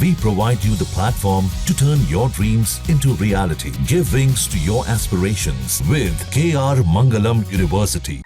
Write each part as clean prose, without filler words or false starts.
We provide you the platform to turn your dreams into reality. Give wings to your aspirations with KR Mangalam University.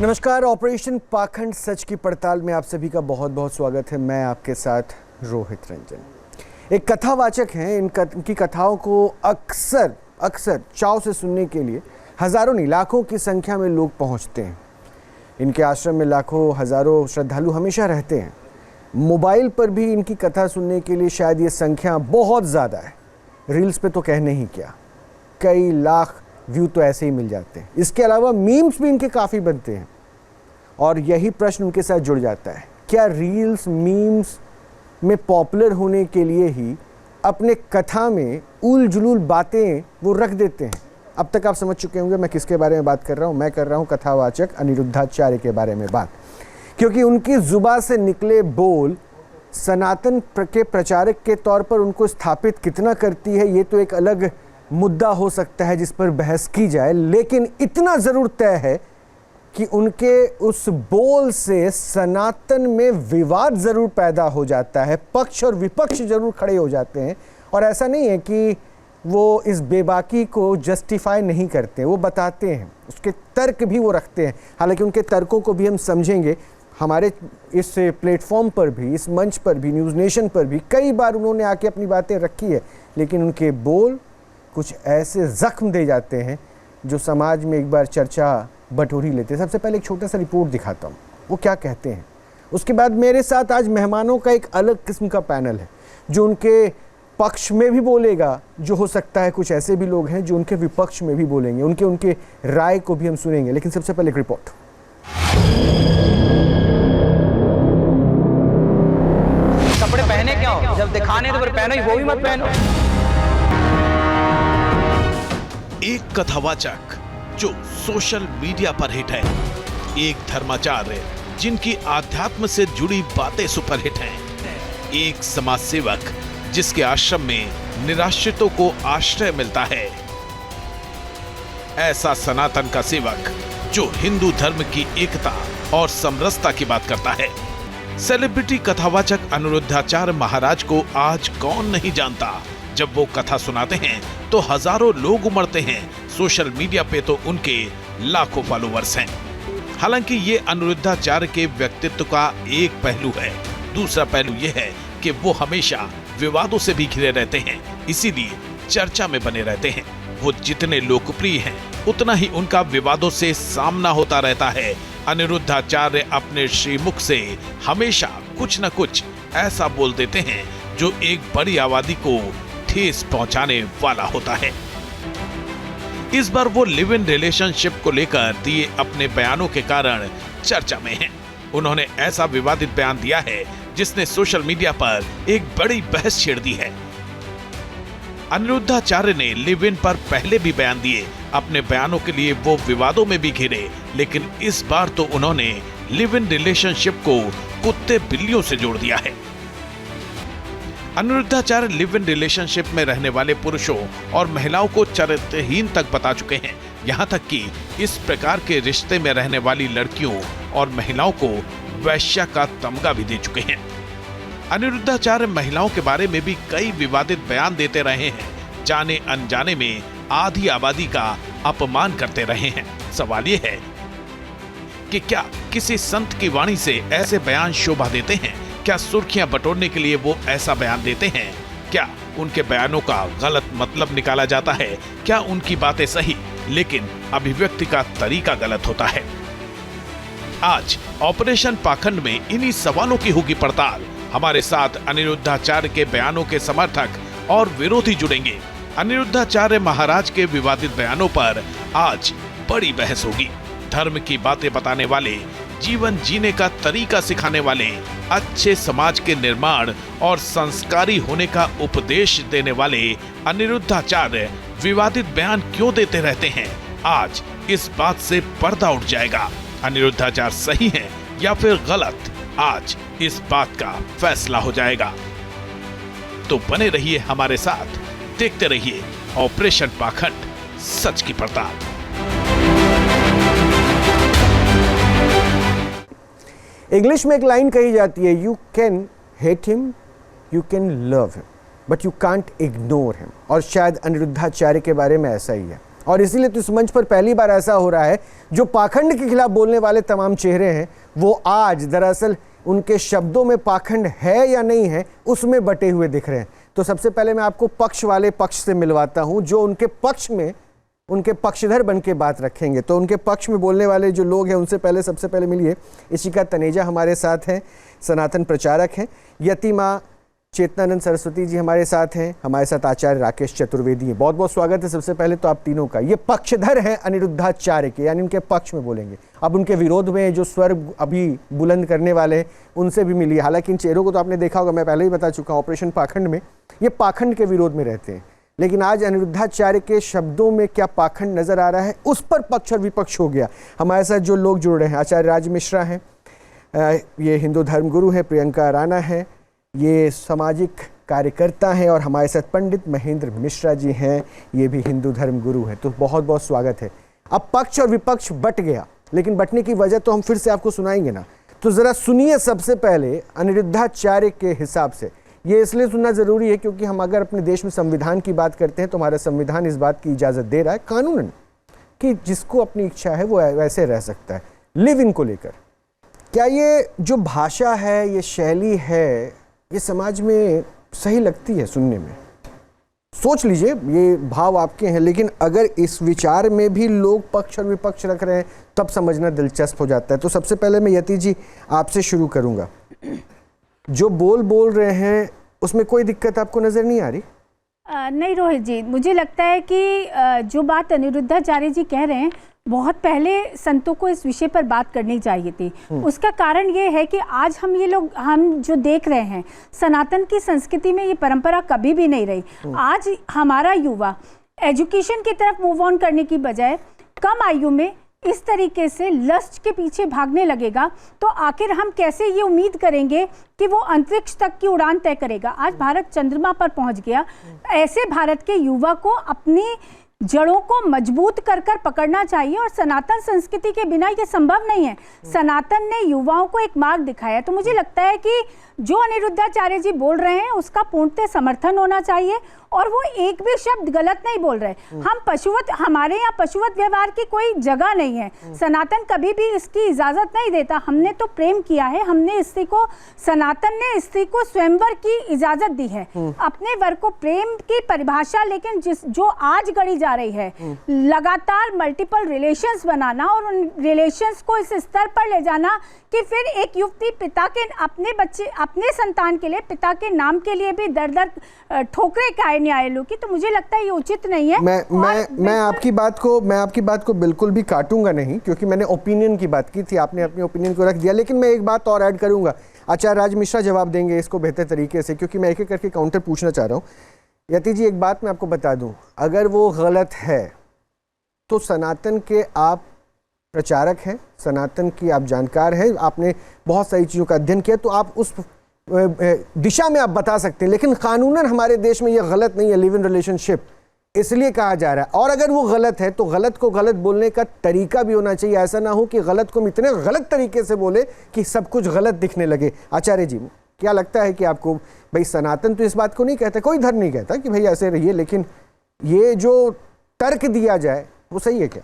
नमस्कार, operation पाखंड सच की पड़ताल में आप सभी का बहुत बहुत स्वागत है। मैं आपके साथ रोहित रंजन। एक कथावाचक हैं, इनकी कथाओं को अक्सर चाव से सुनने के लिए हज़ारों नहीं लाखों की संख्या में लोग पहुंचते हैं। इनके आश्रम में लाखों हज़ारों श्रद्धालु हमेशा रहते हैं। मोबाइल पर भी इनकी कथा सुनने के लिए शायद ये संख्या बहुत ज़्यादा है। रील्स पे तो कहने ही क्या, कई लाख व्यू तो ऐसे ही मिल जाते हैं। इसके अलावा मीम्स भी इनके काफ़ी बनते हैं और यही प्रश्न उनके साथ जुड़ जाता है, क्या रील्स मीम्स में पॉपुलर होने के लिए ही अपने कथा में उल जुलूल बातें वो रख देते हैं। अब तक आप समझ चुके होंगे मैं किसके बारे में बात कर रहा हूँ। मैं कर रहा हूँ कथावाचक अनिरुद्धाचार्य के बारे में बात, क्योंकि उनकी जुबान से निकले बोल सनातन के प्रचारक के तौर पर उनको स्थापित कितना करती है ये तो एक अलग मुद्दा हो सकता है जिस पर बहस की जाए, लेकिन इतना ज़रूर तय है कि उनके उस बोल से सनातन में विवाद ज़रूर पैदा हो जाता है, पक्ष और विपक्ष ज़रूर खड़े हो जाते हैं। और ऐसा नहीं है कि वो इस बेबाकी को जस्टिफाई नहीं करते, वो बताते हैं, उसके तर्क भी वो रखते हैं। हालांकि उनके तर्कों को भी हम समझेंगे। हमारे इस प्लेटफॉर्म पर भी, इस मंच पर भी, न्यूज़ नेशन पर भी कई बार उन्होंने आके अपनी बातें रखी है, लेकिन उनके बोल कुछ ऐसे जख्म दे जाते हैं जो समाज में एक बार चर्चा बटोरी लेते हैं। सबसे पहले एक छोटा सा रिपोर्ट दिखाता हूँ, वो क्या कहते हैं। उसके बाद मेरे साथ आज मेहमानों का एक अलग किस्म का पैनल है जो उनके पक्ष में भी बोलेगा, जो हो सकता है कुछ ऐसे भी लोग हैं जो उनके विपक्ष में भी बोलेंगे, उनके राय को भी हम सुनेंगे। लेकिन सबसे पहले एक रिपोर्ट। कपड़े पहने क्यों? जब दिखाने तो फिर पहनो ही, वो भी मत पहनो। एक कथावाचक जो सोशल मीडिया पर हिट है, एक धर्माचार्य जिनकी आध्यात्म से जुड़ी बातें सुपरहिट हैं, एक समाज सेवक जिसके आश्रम में निराश्रितों को आश्रय मिलता है। ऐसा सनातन का सेवक जो हिंदू धर्म की एकता और समरसता की बात करता है। सेलिब्रिटी कथावाचक अनिरुद्धाचार्य महाराज को आज कौन नहीं जानता। जब वो कथा सुनाते हैं तो हजारों लोग उमड़ते हैं। सोशल मीडिया पे तो उनके लाखों फॉलोवर्स हैं। हालांकि ये अनिरुद्धाचार्य के व्यक्तित्व का एक पहलू है। दूसरा पहलू ये है कि वो हमेशा विवादों से भी घिरे रहते हैं, इसीलिए चर्चा में बने रहते हैं। वो जितने लोकप्रिय हैं उतना ही उनका विवादों से सामना होता रहता है। अनिरुद्धाचार्य अपने श्रीमुख से हमेशा कुछ न कुछ ऐसा बोल देते हैं जो एक बड़ी आबादी को ठेस पहुंचाने वाला होता है। इस बार वो लिव इन रिलेशनशिप को लेकर दिए अपने बयानों के कारण चर्चा में हैं। उन्होंने ऐसा विवादित बयान दिया है जिसने सोशल मीडिया पर एक बड़ी बहस छेड़ दी है। अनिरुद्धाचार्य ने लिव इन पर पहले भी बयान दिए। अपने बयानों के लिए वो विवादों में भी घिरे, लेकिन इस बार तो उन्होंने लिव इन रिलेशनशिप को कुत्ते बिल्लियों से जोड़ दिया है। अनिरुद्धाचार्य लिव इन रिलेशनशिप में रहने वाले पुरुषों और महिलाओं को चरित्रहीन तक बता चुके हैं। यहाँ तक कि इस प्रकार के रिश्ते में रहने वाली लड़कियों और महिलाओं को वैश्या का तमगा भी दे चुके हैं। अनिरुद्धाचार्य महिलाओं के बारे में भी कई विवादित बयान देते रहे हैं। जाने अनजाने में आधी आबादी का अपमान करते रहे हैं। सवाल ये है कि क्या किसी संत की वाणी से ऐसे बयान शोभा देते हैं? क्या सुर्खियां बटोरने के लिए वो ऐसा बयान देते हैं? क्या उनके बयानों का गलत मतलब निकाला जाता है? क्या उनकी बातें सही लेकिन अभिव्यक्ति का तरीका गलत होता है? आज ऑपरेशन पाखंड में इन्हीं सवालों की होगी पड़ताल। हमारे साथ अनिरुद्धाचार्य के बयानों के समर्थक और विरोधी जुड़ेंगे। अनिरुद्धाचार्य महाराज के विवादित बयानों पर आज बड़ी बहस होगी। धर्म की बातें बताने वाले जीवन जीने का तरीका सिखाने वाले, अच्छे समाज के निर्माण और संस्कारी होने का उपदेश देने वाले अनिरुद्धाचार्य विवादित बयान क्यों देते रहते हैं? आज इस बात से पर्दा उठ जाएगा। अनिरुद्धाचार्य सही है या फिर गलत, आज इस बात का फैसला हो जाएगा। तो बने रहिए हमारे साथ, देखते रहिए ऑपरेशन पाखंड, सच की पड़ताल। इंग्लिश में एक लाइन कही जाती है, you can hate him, you can love him, but you can't ignore him. और शायद अनिरुद्धाचार्य के बारे में ऐसा ही है, और इसीलिए तो इस मंच पर पहली बार ऐसा हो रहा है, जो पाखंड के खिलाफ बोलने वाले तमाम चेहरे हैं वो आज दरअसल उनके शब्दों में पाखंड है या नहीं है उसमें बटे हुए दिख रहे हैं। तो सबसे पहले मैं आपको पक्ष वाले पक्ष से मिलवाता हूं, जो उनके पक्ष में उनके पक्षधर बन के बात रखेंगे। तो उनके पक्ष में बोलने वाले जो लोग हैं उनसे पहले सबसे पहले मिलिए। इशिका तनेजा हमारे साथ हैं, सनातन प्रचारक हैं। यतिमा चेतनानंद सरस्वती जी हमारे साथ हैं। हमारे साथ आचार्य राकेश चतुर्वेदी हैं। बहुत बहुत स्वागत है सबसे पहले तो आप तीनों का। ये पक्षधर हैं अनिरुद्धाचार्य के, यानी उनके पक्ष में बोलेंगे। अब उनके विरोध में जो स्वर अभी बुलंद करने वाले हैं उनसे भी मिलिए। हालांकि इन चेहरों को तो आपने देखा होगा, मैं पहले ही बता चुका हूँ, ऑपरेशन पाखंड में ये पाखंड के विरोध में रहते हैं। लेकिन आज अनिरुद्धाचार्य के शब्दों में क्या पाखंड नजर आ रहा है, उस पर पक्ष और विपक्ष हो गया। हमारे साथ जो लोग जुड़ रहे हैं, आचार्य राज मिश्रा हैं, ये हिंदू धर्मगुरु हैं, प्रियंका राणा है, ये सामाजिक कार्यकर्ता हैं, और हमारे साथ पंडित महेंद्र मिश्रा जी हैं, ये भी हिंदू धर्मगुरु हैं। तो बहुत बहुत स्वागत है। अब पक्ष और विपक्ष बट गया, लेकिन बटने की वजह तो हम फिर से आपको सुनाएंगे ना। तो जरा सुनिए सबसे पहले अनिरुद्धाचार्य के हिसाब से। ये इसलिए सुनना जरूरी है क्योंकि हम अगर अपने देश में संविधान की बात करते हैं तो हमारा संविधान इस बात की इजाजत दे रहा है कानूनन कि जिसको अपनी इच्छा है वो वैसे रह सकता है। लिव इन को लेकर क्या ये जो भाषा है, ये शैली है, ये समाज में सही लगती है सुनने में? सोच लीजिए, ये भाव आपके हैं, लेकिन अगर इस विचार में भी लोग पक्ष और विपक्ष रख रहे हैं तब समझना दिलचस्प हो जाता है। तो सबसे पहले मैं यति जी आपसे शुरू करूंगा। जो बोल रहे हैं उसमें कोई दिक्कत आपको नजर नहीं आ रही? नहीं रोहित जी, मुझे लगता है कि जो बात अनिरुद्धाचार्य जी कह रहे हैं बहुत पहले संतों को इस विषय पर बात करनी चाहिए थी। उसका कारण ये है कि आज हम जो देख रहे हैं, सनातन की संस्कृति में ये परंपरा कभी भी नहीं रही। आज हमारा युवा एजुकेशन की तरफ मूव ऑन करने की बजाय कम आयु में इस तरीके से लस्ट के पीछे भागने लगेगा, तो आखिर हम कैसे ये उम्मीद करेंगे कि वो अंतरिक्ष तक की उड़ान तय करेगा? आज भारत चंद्रमा पर पहुंच गया। ऐसे भारत के युवा को अपनी जड़ों को मजबूत कर पकड़ना चाहिए, और सनातन संस्कृति के बिना ये संभव नहीं है। सनातन ने युवाओं को एक मार्ग दिखाया। तो मुझे लगता है कि जो अनिरुद्धाचार्य जी बोल रहे हैं उसका पूर्णतः समर्थन होना चाहिए, और वो एक भी शब्द गलत नहीं बोल रहे। हमारे यहाँ पशुवत व्यवहार की कोई जगह नहीं है। सनातन कभी भी इसकी इजाजत नहीं देता। हमने तो प्रेम किया है, हमने सनातन ने स्त्री को स्वयंवर की इजाजत दी है, अपने वर को प्रेम की परिभाषा। लेकिन जो आज गढ़ी जा रही है, लगातार मल्टीपल रिलेशंस बनाना और उन रिलेशंस को इस स्तर पर ले जाना कि फिर एक युवती पिता के अपने संतान के लिए, पिता के नाम के लिए भी दर ठोकरे खाए न्यायालयों की, तो मुझे लगता है ये उचित नहीं है। मैं आपकी बात को बिल्कुल भी काटूंगा नहीं, क्योंकि मैंने ओपिनियन की बात की थी, आपने अपनी ओपिनियन को रख दिया। लेकिन मैं एक बात और ऐड करूंगा, आचार्य राज मिश्रा जवाब देंगे इसको बेहतर तरीके से, क्योंकि मैं एक एक करके काउंटर पूछना चाह रहा हूँ। यति जी, एक बात मैं आपको बता दूं, अगर वो गलत है तो सनातन के आप प्रचारक हैं, सनातन की आप जानकार हैं, आपने बहुत सारी चीज़ों का अध्ययन किया, तो आप उस दिशा में आप बता सकते हैं। लेकिन कानूनन हमारे देश में ये गलत नहीं है, लिव इन रिलेशनशिप इसलिए कहा जा रहा है। और अगर वो गलत है तो गलत को गलत बोलने का तरीका भी होना चाहिए। ऐसा ना हो कि गलत को हम इतने गलत तरीके से बोले कि सब कुछ गलत दिखने लगे। आचार्य जी, क्या लगता है कि आपको, भाई सनातन तो इस बात को नहीं कहता, कोई धर्म नहीं कहता कि भाई ऐसे रहिए, लेकिन ये जो तर्क दिया जाए वो सही है क्या?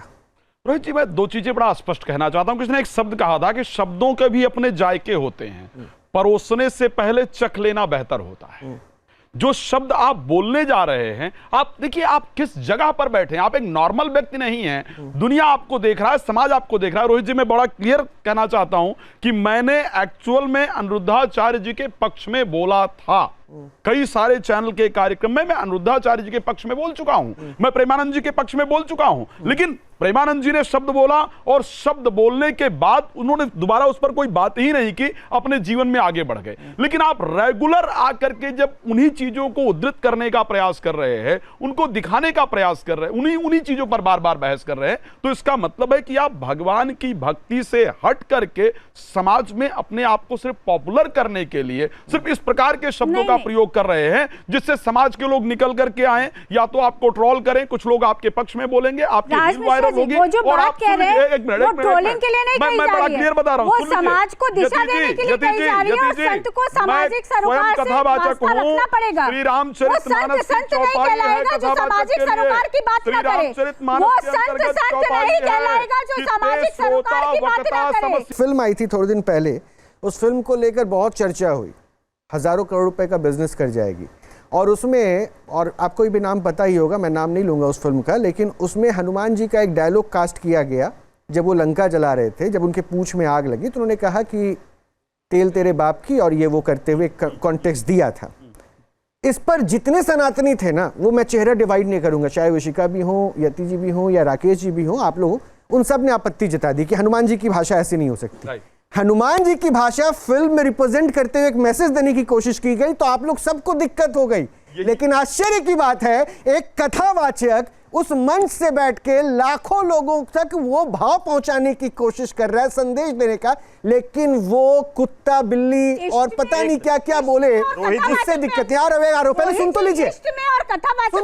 रोहित जी, मैं दो चीजें बड़ा स्पष्ट कहना चाहता हूं। किसी ने एक शब्द कहा था कि शब्दों के भी अपने जायके होते हैं, परोसने से पहले चख लेना बेहतर होता है। जो शब्द आप बोलने जा रहे हैं, आप देखिए आप किस जगह पर बैठे हैं। आप एक नॉर्मल व्यक्ति नहीं हैं, दुनिया आपको देख रहा है, समाज आपको देख रहा है। रोहित जी, मैं बड़ा क्लियर कहना चाहता हूं कि मैंने एक्चुअल में अनिरुद्धाचार्य जी के पक्ष में बोला था। कई सारे चैनल के कार्यक्रम में मैं अनिरुद्धाचार्य जी के पक्ष में बोल चुका हूं, मैं प्रेमानंद जी के पक्ष में बोल चुका हूं, लेकिन प्रेमानंद जी ने शब्द बोला और शब्द बोलने के बाद उन्होंने दोबारा उस पर कोई बात ही नहीं की, अपने जीवन में आगे बढ़ गए। लेकिन आप रेगुलर आकर के जब उन्हीं चीजों को उद्धृत करने का प्रयास कर रहे हैं, उनको दिखाने का प्रयास कर रहे हैं, उन्हीं चीजों पर बार बार बहस कर रहे हैं, तो इसका मतलब है कि आप भगवान की भक्ति से हट करके समाज में अपने आप को सिर्फ पॉपुलर करने के लिए सिर्फ इस प्रकार के शब्दों का प्रयोग कर रहे हैं, जिससे समाज के लोग निकल करके आए, या तो आपको ट्रोल करें, कुछ लोग आपके पक्ष में बोलेंगे, आपकी रील वायरल होगी, वो जो बात कह रहे हैं वो ट्रोलिंग के लिए नहीं कही जा रही है, क्लियर बता रहा हूं, वो समाज को दिशा देने के लिए कही जा रही है, और संत को सामाजिक सरोकार से वास्ता रखना पड़ेगा। श्री रामचरितमानस संत नहीं कहलाएगा जो सामाजिक सरोकार की बात ना करे, वो संत नहीं कहलाएगा जो सामाजिक सरोकार की बात ना करे। फिल्म आई थी थोड़े दिन पहले, उस फिल्म को लेकर बहुत चर्चा हुई, हजारों करोड़ रुपए का बिजनेस कर जाएगी, और उसमें, और आपको भी नाम पता ही होगा, मैं नाम नहीं लूंगा उस फिल्म का, लेकिन उसमें हनुमान जी का एक डायलॉग कास्ट किया गया जब वो लंका जला रहे थे, जब उनके पूंछ में आग लगी तो उन्होंने कहा कि तेल तेरे बाप की, और ये वो करते हुए कॉन्टेक्स्ट दिया था। इस पर जितने सनातनी थे ना, वो मैं चेहरा डिवाइड नहीं करूंगा, चाहे विशिका भी हो, यति जी भी हो, या राकेश जी भी हो, आप लोग, उन सब ने आपत्ति जता दी कि हनुमान जी की भाषा ऐसी नहीं हो सकती। हनुमान जी की भाषा फिल्म में रिप्रेजेंट करते हुए एक मैसेज देने की कोशिश की गई, तो आप लोग सबको दिक्कत हो गई। लेकिन आश्चर्य की बात है, एक कथावाचक उस मंच से बैठ के लाखों लोगों तक वो भाव पहुंचाने की कोशिश कर रहा है, संदेश देने का, लेकिन वो कुत्ता बिल्ली और पता नहीं क्या क्या बोले, इससे दिक्कत यार। पहले सुन तो लीजिए, सुन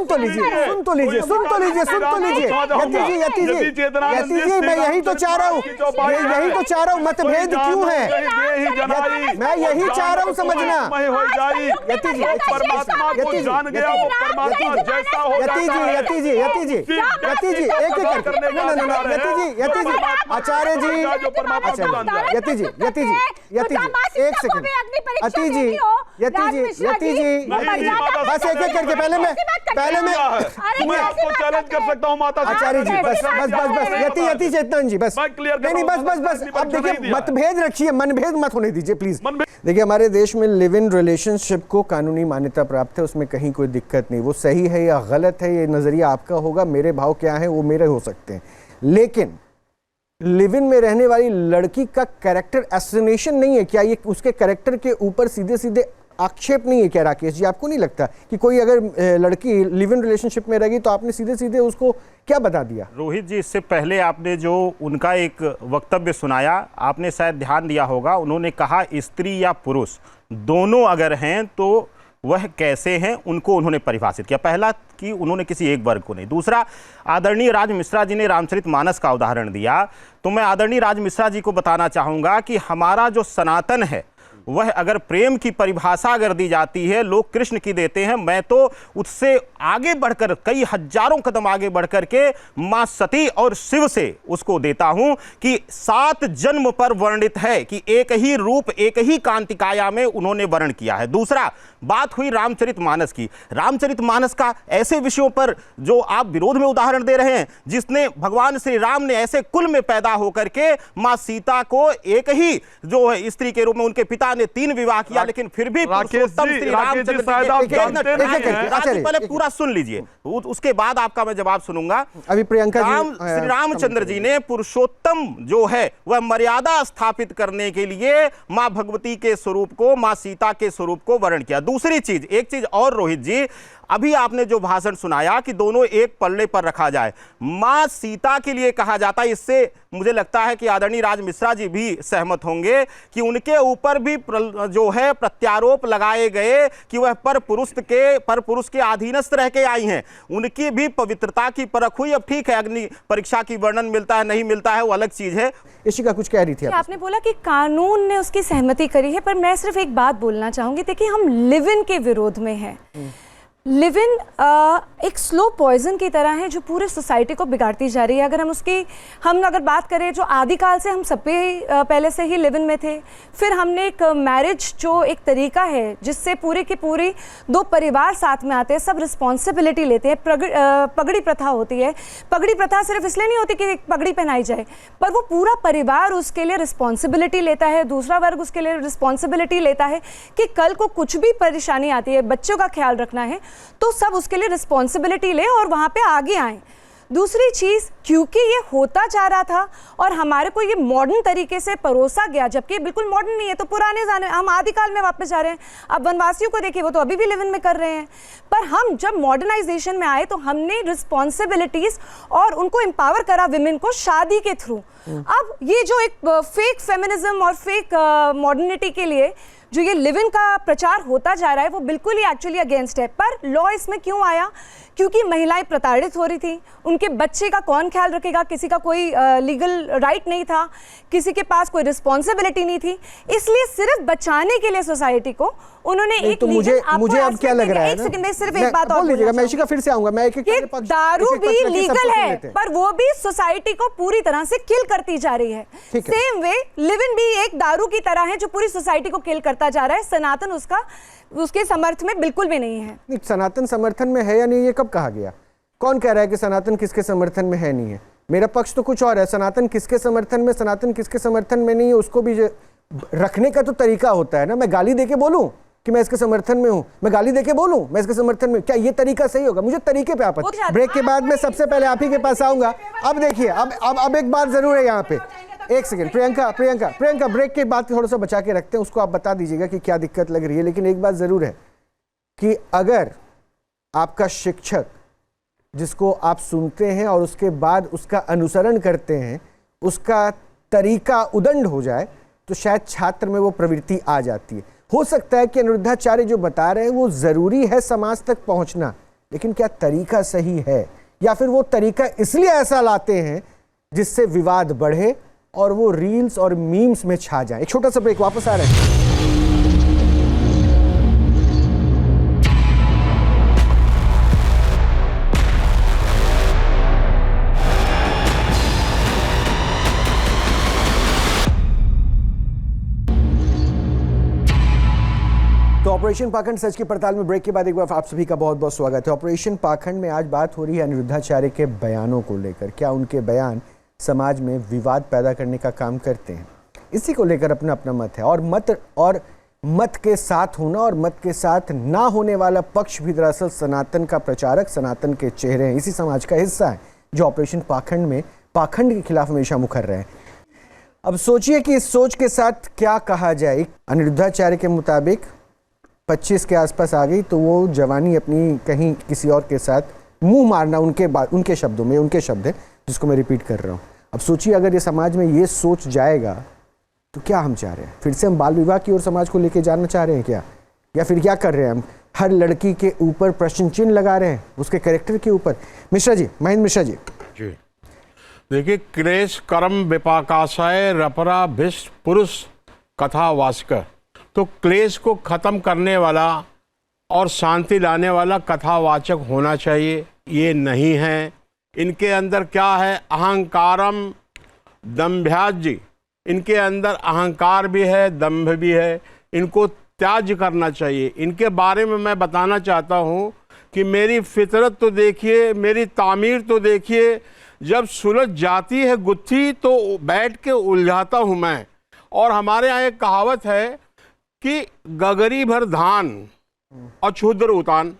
तो लीजिए, सुन तो लीजिए, सुन तो लीजिए, सुन तो लीजिए। यति जी, मैं यही तो चाह रहा हूँ, यही तो चाह रहा हूँ, मतभेद क्यों है, मैं यही चाह रहा हूँ समझना। यति जी, आचार्य जी, यति जी, एक सेकंड, यति जी, बस एक एक करके, पहले मैं आपको चैलेंज कर सकता हूं माता। आचार्य जी, बस यति चेतन जी, बस नहीं, बस अब देखिए, मतभेद रखिए, मनभेद मत होने दीजिए प्लीज। देखिए, हमारे देश में लिव इन रिलेशनशिप को कानूनी मान्यता प्राप्त है, उसमें कहीं कोई दिक्कत नहीं, वो सही है या गलत है ये नजरिया आपका होगा, मेरे भाव क्या है वो मेरे हो सकते हैं, लेकिन लिव इन में रहने वाली लड़की का कैरेक्टर एसिनेशन नहीं है क्या? ये उसके कैरेक्टर के ऊपर सीधे सीधे आक्षेप नहीं है क्या राकेश जी? आपको नहीं लगता कि कोई अगर लड़की लिव इन रिलेशनशिप में रहेगी तो आपने सीधे सीधे उसको क्या बता दिया? रोहित जी, इससे पहले आपने जो उनका एक वक्तव्य सुनाया, आपने शायद ध्यान दिया होगा, उन्होंने कहा स्त्री या पुरुष दोनों अगर हैं तो वह कैसे हैं, उनको उन्होंने परिभाषित किया। पहला कि उन्होंने किसी एक वर्ग को नहीं। दूसरा, आदरणीय राज मिश्रा जी ने रामचरितमानस का उदाहरण दिया, तो मैं आदरणीय राज मिश्रा जी को बताना चाहूँगा कि हमारा जो सनातन है वह अगर प्रेम की परिभाषा अगर दी जाती है, लोग कृष्ण की देते हैं, मैं तो उससे आगे बढ़कर कई हजारों कदम आगे बढ़कर के मां सती और शिव से उसको देता हूं कि 7 जन्म पर वर्णित है कि एक ही रूप एक ही कांतिकाया में उन्होंने वर्ण किया है। दूसरा, बात हुई रामचरितमानस की। रामचरितमानस का ऐसे विषयों पर जो आप विरोध में उदाहरण दे रहे हैं, जिसने भगवान श्री राम ने ऐसे कुल में पैदा होकर के मां सीता को एक ही जो है स्त्री के रूप में, उनके पिता ने 3 विवाह किया, लेकिन फिर भी पहले पूरा सुन लीजिए, उसके बाद आपका मैं जवाब सुनूंगा। अभी प्रियंका श्री रामचंद्र जी ने पुरुषोत्तम जो है वह मर्यादा स्थापित करने के लिए मां भगवती के स्वरूप को, मां सीता के स्वरूप को वर्ण किया। दूसरी चीज, एक चीज और रोहित जी, अभी आपने जो भाषण सुनाया कि दोनों एक पल्ले पर रखा जाए, मां सीता के लिए कहा जाता है, इससे मुझे लगता है कि आदरणीय राज मिश्रा जी भी सहमत होंगे कि उनके ऊपर भी जो है प्रत्यारोप लगाए गए कि वह पर पुरुष के अधीनस्थ रह के आई हैं, उनकी भी पवित्रता की परख हुई। अब ठीक है, अग्नि परीक्षा की वर्णन मिलता है नहीं मिलता है वो अलग चीज है। इशिका कुछ कह रही थी आपने बोला कि कानून ने उसकी सहमति करी है, पर मैं सिर्फ एक बात बोलना चाहूंगी, देखिए हम लिव इन के विरोध में हैं। लिव इन एक स्लो पॉइजन की तरह है जो पूरे सोसाइटी को बिगाड़ती जा रही है। अगर हम अगर बात करें, जो आदिकाल से हम सब पे पहले से ही लिव इन में थे, फिर हमने एक मैरिज जो एक तरीका है जिससे पूरे की पूरी दो परिवार साथ में आते हैं, सब रिस्पॉन्सिबिलिटी लेते हैं। पगड़ी प्रथा होती है। पगड़ी प्रथा सिर्फ इसलिए नहीं होती कि पगड़ी पहनाई जाए, पर वो पूरा परिवार उसके लिए रिस्पॉन्सिबिलिटी लेता है, दूसरा वर्ग उसके लिए रिस्पॉन्सिबिलिटी लेता है कि कल को कुछ भी परेशानी आती है, बच्चों का ख्याल रखना है, तो सब उसके लिए रिस्पॉन्सिबिलिटी ले और वहाँ पे आगे आए। दूसरी चीज़, क्योंकि ये होता जा रहा था और हमारे को ये मॉडर्न तरीके से परोसा गया, जबकि बिल्कुल मॉडर्न नहीं है, तो पुराने ज़माने हम आदिकाल में वापस जा रहे हैं। अब वनवासियों को देखिए, वो तो अभी भी लिव इन में कर रहे हैं। पर हम जब मॉडर्नाइजेशन में आए तो हमने रिस्पॉन्सिबिलिटीज़ और उनको एम्पावर करा विमेन को शादी के थ्रू। अब ये जो एक फेक फेमिनिज्म और फेक मॉडर्निटी के लिए जो ये लिव इन का प्रचार होता जा रहा है, वो बिल्कुल ही एक्चुअली अगेंस्ट है। पर लॉ इसमें क्यों आया? क्योंकि महिलाएं प्रताड़ित हो रही थी, उनके बच्चे का कौन ख्याल रखेगा, किसी का कोई लीगल राइट नहीं था, किसी के पास कोई रिस्पॉन्सिबिलिटी नहीं थी, इसलिए सिर्फ बचाने के लिए सोसाइटी को उन्होंने एक तो मुझे अब क्या लग रहा है, एक सेकंड में सिर्फ एक बात और बोलिएगा, मैं इशिका फिर से आऊंगा। मैं दारू भी लीगल है, पर वो भी सोसाइटी को पूरी तरह से किल करती जा रही है। सेम वे लिव इन भी एक दारू की तरह है जो पूरी सोसाइटी को किल करता जा रहा है। सनातन उसके समर्थन में बिल्कुल भी नहीं है। सनातन समर्थन में है या नहीं, ये कब कहा गया? कौन कह रहा है कि सनातन किसके समर्थन में है, नहीं है? मेरा पक्ष तो कुछ और है। सनातन किसके समर्थन में, सनातन किसके समर्थन में नहीं है, उसको भी रखने का तो तरीका होता है ना। मैं गाली देके बोलूं कि मैं इसके समर्थन में हूं, मैं गाली देके बोलूं मैं इसके समर्थन में, क्या ये तरीका सही होगा? मुझे तरीके पे आपत्ति। ब्रेक के बाद मैं सबसे पहले आप ही के पास आऊंगा। अब देखिए, अब एक बात जरूर है यहाँ पे। एक सेकंड, प्रियंका, ब्रेक के बाद थोड़ा सा बचा के रखते हैं, उसको आप बता दीजिएगा कि क्या दिक्कत लग रही है। लेकिन एक बात जरूर है कि अगर आपका शिक्षक जिसको आप सुनते हैं और उसके बाद उसका अनुसरण करते हैं, उसका तरीका उदंड हो जाए, तो शायद छात्र में वो प्रवृत्ति आ जाती है। हो सकता है कि अनिरुद्धाचार्य जो बता रहे हैं वो जरूरी है समाज तक पहुंचना, लेकिन क्या तरीका सही है, या फिर वो तरीका इसलिए ऐसा लाते हैं जिससे विवाद बढ़े और वो रील्स और मीम्स में छा जाए? एक छोटा सा ब्रेक, वापस आ रहे हैं। तो ऑपरेशन पाखंड सच की पड़ताल में ब्रेक के बाद एक बार आप सभी का बहुत बहुत स्वागत है। ऑपरेशन पाखंड में आज बात हो रही है अनिरुद्धाचार्य के बयानों को लेकर। क्या उनके बयान समाज में विवाद पैदा करने का काम करते हैं? इसी को लेकर अपना अपना मत है। और मत के साथ होना और मत के साथ ना होने वाला पक्ष भी दरअसल सनातन का प्रचारक, सनातन के चेहरे हैं, इसी समाज का हिस्सा है जो ऑपरेशन पाखंड में पाखंड के खिलाफ हमेशा मुखर रहे हैं। अब सोचिए कि इस सोच के साथ क्या कहा जाए। अनिरुद्धाचार्य के मुताबिक 25 के आसपास आ गई तो वो जवानी अपनी कहीं किसी और के साथ मुंह मारना, उनके शब्दों में, उनके शब्द है जिसको मैं रिपीट कर रहा हूँ। अब सोचिए अगर ये समाज में ये सोच जाएगा तो क्या हम चाह रहे हैं? फिर से हम बाल विवाह की ओर समाज को लेके जाना चाह रहे हैं क्या? या फिर क्या कर रहे हैं हम? हर लड़की के ऊपर प्रश्न चिन्ह लगा रहे हैं, उसके कैरेक्टर के ऊपर। मिश्रा जी, महेंद्र मिश्रा जी। देखिए, क्लेश कर्म विपाकाशय रपरा भिष्ट पुरुष कथावाचक, तो क्लेश को खत्म करने वाला और शांति लाने वाला कथावाचक होना चाहिए। ये नहीं है। इनके अंदर क्या है? अहंकारम दंभ्याजी, इनके अंदर अहंकार भी है, दंभ भी है। इनको त्याज करना चाहिए। इनके बारे में मैं बताना चाहता हूँ कि मेरी फितरत तो देखिए, मेरी तामीर तो देखिए। जब सुलझ जाती है गुत्थी तो बैठ के उलझाता हूँ मैं। और हमारे यहाँ एक कहावत है कि गगरी भर धान और क्षुद्र उतान।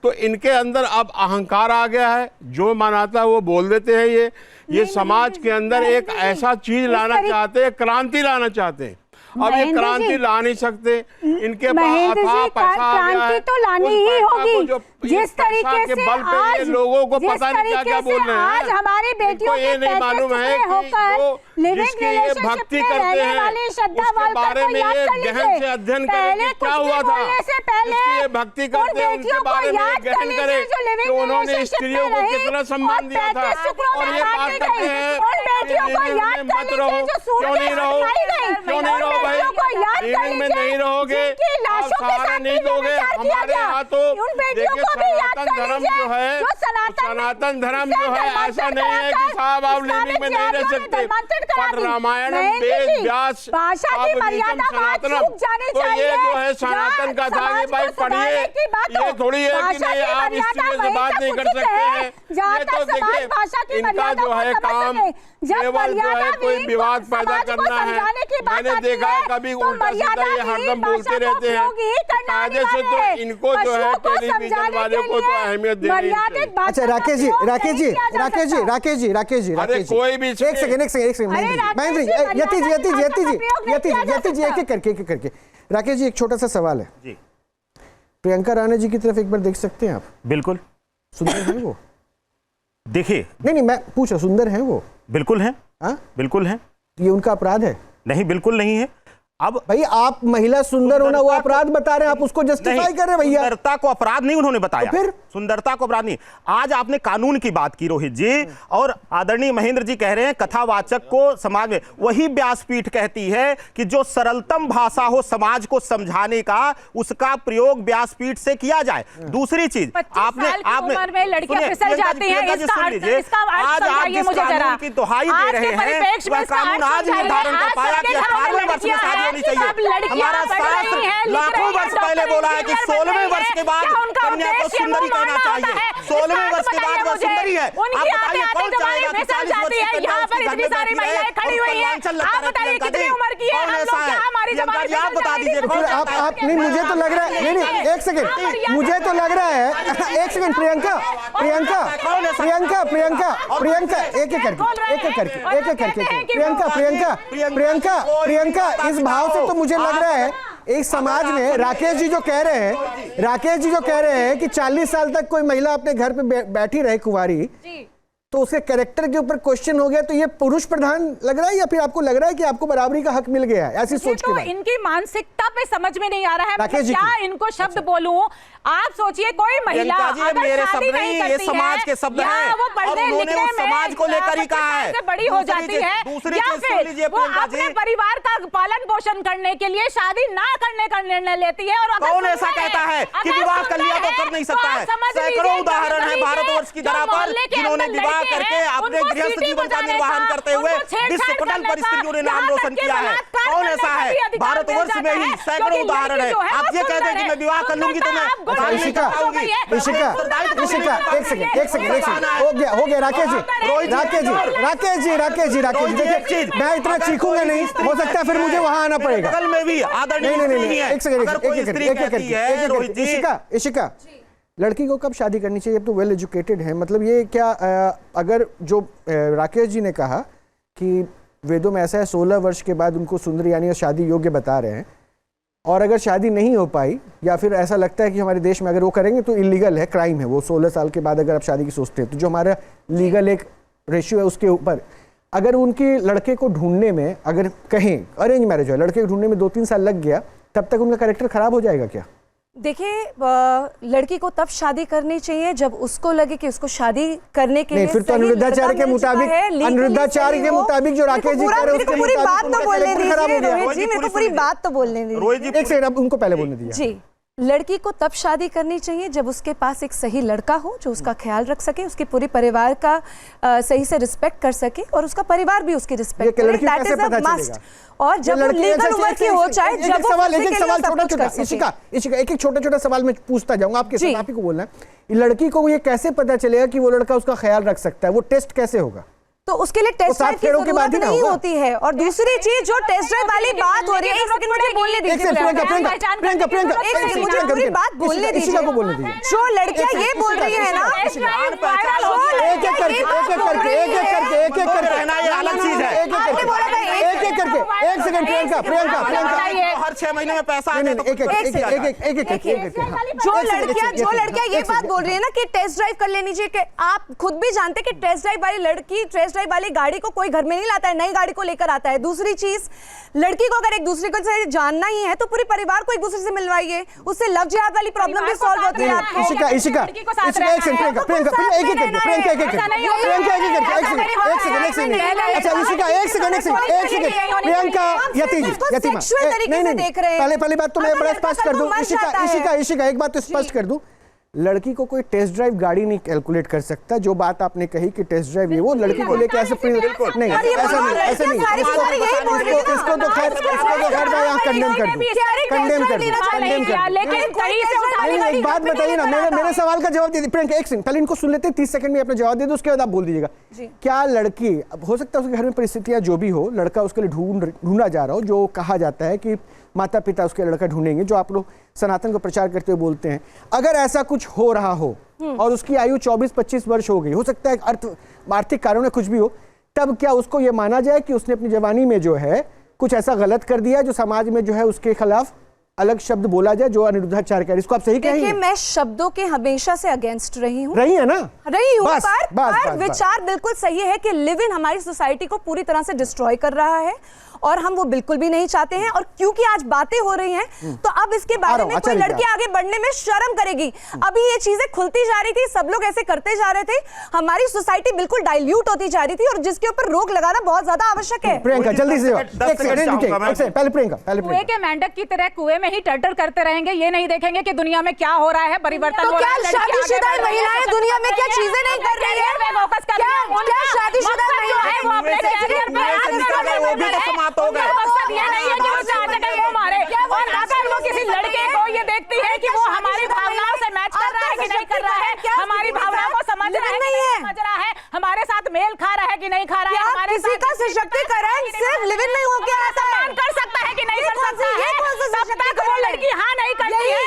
तो इनके अंदर अब अहंकार आ गया है, जो मनाता है वो बोल देते हैं। ये समाज के अंदर एक ऐसा चीज लाना चाहते हैं, क्रांति लाना चाहते हैं। अब ये क्रांति ला नहीं सकते। इनके पास अथाह पैसा आ गया है, तो लानी ही होगी। जिस तरीके से आज लोगों को पता नहीं क्या क्या बोल रहे हैं। आज हमारी बेटियों ये नहीं मालूम है कि जिसकी ये भक्ति करते हैं उसके बारे में ये गहन से अध्ययन करें कि क्या हुआ था। जिसकी ये भक्ति करते हैं उनके बारे में गहन करें कि उन्होंने स्त्रियों को कितना सम्मान दिया था। और ये बात करते हैं मत रहो, क्यों नहीं रहो, क्यों नहीं रहो भाई? में नहीं रहोगे, आप सहारा नहीं दोगे। हमारे यहाँ तो देखिए सनातन धर्म जो है, सनातन धर्म जो है ऐसा नहीं है कि साहब आप लिविंग में नहीं रह सकते, पर रामायण वेद व्यास भाषा की मर्यादा चूक जानी चाहिए। ये जो है सनातन का था कि भाई पढ़िए, ये थोड़ी है कि नहीं आप इस चीज से बात नहीं कर सकते हैं। ये तो देखिए इनका जो है काम केवल जो है कोई विवाद पैदा करना है। मैंने देखा है कभी उल्टा सीधा ये हरदम बोलते रहते हैं। कायदे से तो इनको जो है टेलीविजन वाले को तो अहमियत देनी चाहिए। अच्छा राकेश जी, अरे कोई भी एक सेकंड यति जी एक करके राकेश जी एक छोटा सा सवाल है जी। प्रियंका राणा जी की तरफ एक बार देख सकते हैं आप? बिल्कुल सुंदर है वो? देखिए नहीं मैं पूछ रहा, सुंदर है वो? बिल्कुल है। हाँ बिल्कुल है। ये उनका अपराध है? नहीं बिल्कुल नहीं है। अब भाई आप महिला सुंदर होना वो अपराध बता रहे हैं, आप उसको जस्टिफाई कर रहे हैं भैया। सुंदरता को अपराध नहीं उन्होंने बताया। तो फिर सुंदरता को अपराध नहीं। आज आपने कानून की बात की रोहित जी, और आदरणीय महेंद्र जी कह रहे हैं कथावाचक को समाज में, वही व्यासपीठ कहती है कि जो सरलतम भाषा हो समाज को समझाने का, उसका प्रयोग व्यासपीठ से किया जाए। दूसरी चीज आपने लड़कियां फिसल जाती हैं, आज आप जिस कानून की दुहाई दे रहे हैं वह कानून आज निर्धारण कर पाया कि 18वें वर्ष में शादी होनी चाहिए। हमारा शास्त्र लाखों वर्ष पहले बोला है कि 16वें वर्ष के बाद कन्या को सुंदरी कहना चाहिए। 16वें वर्ष के बाद वह सुंदरी है। आप बताइए कौन चाहेगा कि 40 वर्ष की कन्या उसके घर में बैठी रहे और पूर्वांचल लगता रहे? प्रियंका जी कौन ऐसा है? प्रियंका जी आप बता दीजिए। आप नहीं, मुझे तो लग रहा है, नहीं एक सेकंड, मुझे तो लग रहा है, एक सेकंड प्रियंका प्रियंका इस भाव से तो मुझे लग रहा है एक समाज में राकेश जी जो कह रहे हैं कि 40 साल तक कोई महिला अपने घर पे बैठी रहे कुंवारी, तो उसके कैरेक्टर के ऊपर क्वेश्चन हो गया, तो ये पुरुष प्रधान लग रहा है या फिर आपको लग रहा है कि आपको बराबरी का हक मिल गया है? ऐसी सोच तो इनकी मानसिकता पे समझ में नहीं आ रहा है, मतलब क्या इनको शब्द बोलूं। आप सोचिए कोई महिला मेरे शब्द नहीं, ये समाज के शब्द हैं, वो पढ़ने लिखने में समाज को लेकर ही कहा है, बड़ी हो जाती है, या फिर वो अपने परिवार का पालन पोषण करने के लिए शादी ना करने का निर्णय लेती है। और कौन ऐसा कहता है कि विवाह कर लिया तो कर नहीं सकता है? सैकड़ों उदाहरण है भारतवर्ष की धरा पर जिन्होंने विवाह करके अपने गृहस्थ जीवन का निर्वहन करते हुए विश्व पटल पर स्त्रियों ने नाम रोशन किया है। कौन ऐसा है? भारतवर्ष में ही सैकड़ों उदाहरण है। आप ये कहते हैं कि मैं विवाह कर लूंगी तो मैं इशिका एक सेकंड हो गया राकेश जी देखिए मैं इतना चीखूंगा नहीं, हो सकता है फिर मुझे वहां आना पड़ेगा। बगल में भी नहीं एक सेकंड इशिका लड़की को कब शादी करनी चाहिए? अब तो वेल एजुकेटेड है, मतलब ये क्या अगर जो राकेश जी ने कहा कि वेदों में ऐसा है 16 वर्ष के बाद उनको सुंदर यानी शादी योग्य बता रहे हैं, और अगर शादी नहीं हो पाई या फिर ऐसा लगता है कि हमारे देश में अगर वो करेंगे तो इलीगल है, क्राइम है वो, 16 साल के बाद अगर आप शादी की सोचते हैं तो जो हमारा लीगल एक रेशियो है उसके ऊपर अगर उनके लड़के को ढूंढने में, अगर कहें अरेंज मैरिज है, लड़के को ढूंढने में 2-3 साल लग गया, तब तक उनका कैरेक्टर खराब हो जाएगा क्या? देखिए लड़की को तब शादी करनी चाहिए जब उसको लगे कि उसको शादी करने के लिए फिर तो अनुरुद्धाचार्य के मुताबिक जो राकेश जी कह रहे हैं उसके पूरी बात तो बोलने दीजिए रोहित जी, मेरे को पूरी बात तो बोलने दीजिए। एक सेकंड अब उनको पहले बोलने दीजिए। जी, लड़की को तब शादी करनी चाहिए जब उसके पास एक सही लड़का हो जो उसका ख्याल रख सके, उसके पूरे परिवार का सही से रिस्पेक्ट कर सके और उसका परिवार भी उसकी रिस्पेक्ट करे। That is a must. और जब वो लीगल उम्र की हो चाहे, जब एक सवाल छोटा-छोटा इशिका एक छोटा-छोटा सवाल मैं पूछता जाऊंगा आपके साथ, आप ही को बोलना है। लड़की को ये कैसे पता चलेगा कि वो लड़का उसका ख्याल रख सकता है? वो टेस्ट कैसे होगा? तो उसके लिए टेस्ट ड्राइव की जरूरत नहीं होती है। और दूसरी चीज जो टेस्ट ड्राइव वाली बात हो रही है, एक सेकंड मुझे बोलने दीजिए, मुझे पूरी बात बोलने दीजिए। जो लड़कियां ये बोल रही है ना, एक एक करके रहना ये अलग चीज है। एक सेकंड प्रियंका हर 6 महीने में पैसा जो लड़कियां ये बात बोल रही है ना कि टेस्ट ड्राइव कर लेनी चाहिए, कि आप खुद भी जानते कि टेस्ट ड्राइव वाली लड़की टेस्ट ड्राइव वाली गाड़ी को कोई घर में नहीं लाता है, नई गाड़ी को लेकर आता है। दूसरी चीज, लड़की को अगर एक दूसरे को से जानना ही है तो पूरे परिवार को एक दूसरे से मिलवाइए, उससे लव जिहाद वाली प्रॉब्लम भी सॉल्व होती है। पहले बात तो मैं बड़ा स्पष्ट कर दूं, इशिका एक बात तो स्पष्ट कर दूं, लड़की को कोई टेस्ट ड्राइव गाड़ी नहीं कैलकुलेट कर सकता। जो बात आपने कही कि टेस्ट ड्राइव ये वो लड़की को लेके ऐसे नहीं, ऐसा नहीं, इसको तो खैर मैं यहाँ कंडेम कर दूं। लेकिन एक बात बताइए ना, मेरे सवाल का जवाब दे दीजिए। प्रियंका एक सेकंड पहले इनको सुन लेते हैं, 30 सेकंड में अपना जवाब दे दो, उसके बाद आप बोल दीजिएगा। क्या लड़की, हो सकता है उसके घर में परिस्थितियां जो भी हो, लड़का उसके लिए ढूंढा जा रहा हो, जो कहा जाता है कि माता पिता उसके लड़का ढूंढेंगे, जो आप लोग सनातन को प्रचार करते हुए बोलते हैं, अगर ऐसा कुछ हो रहा हो और उसकी आयु 24-25 वर्ष हो गई, हो सकता है आर्थिक कारणों में कुछ भी हो, तब क्या उसको ये माना जाए कि उसने अपनी जवानी में जो है कुछ ऐसा गलत कर दिया जो समाज में जो है उसके खिलाफ अलग शब्द बोला जाए, जो अनिरुद्धाचार्य कह, इसको आप सही कहेंगे? देखिए, मैं शब्दों के हमेशा से अगेंस्ट रही हूँ। रही है ना? रही हूँ, पर विचार बिल्कुल सही है कि लिव इन हमारी सोसाइटी को पूरी तरह से डिस्ट्रॉय कर रहा है और हम वो बिल्कुल भी नहीं चाहते हैं। और क्योंकि आज बातें हो रही हैं तो अब इसके बारे में कोई लड़की आगे बढ़ने में शर्म करेगी। अभी ये चीजें खुलती जा रही थी, सब लोग ऐसे करते जा रहे थे, हमारी सोसाइटी बिल्कुल डाइल्यूट होती जा रही थी और जिसके ऊपर रोक लगाना बहुत ज्यादा आवश्यक है। प्रियंका जल्दी से पहले कुएं के मेंढक की तरह कुएं में ही टर्टर करते रहेंगे, ये नहीं देखेंगे कि दुनिया में क्या हो रहा है, परिवर्तन हो रहा है। शादीशुदा महिलाएं दुनिया में क्या चीजें नहीं कर रही है? क्या शादीशुदा महिलाएं वो अपने करियर पे मकसद ये नहीं है कि वो चाहते कि वो मारे, और अगर वो किसी लड़के को ये देखती है कि वो हमारी भावनाओं से मैच कर रहा है कि नहीं कर रहा है, हमारी भावनाओं को समझ रहा है कि नहीं समझ रहा है, हमारे साथ मेल खा रहा है कि नहीं खा रहा है, हमारे किसी का सशक्तिकरण सिर्फ लिव इन में हो के आता है, कर सकता है कि नहीं कर सकता है, तब तक वो लड़की हाँ नहीं करती है।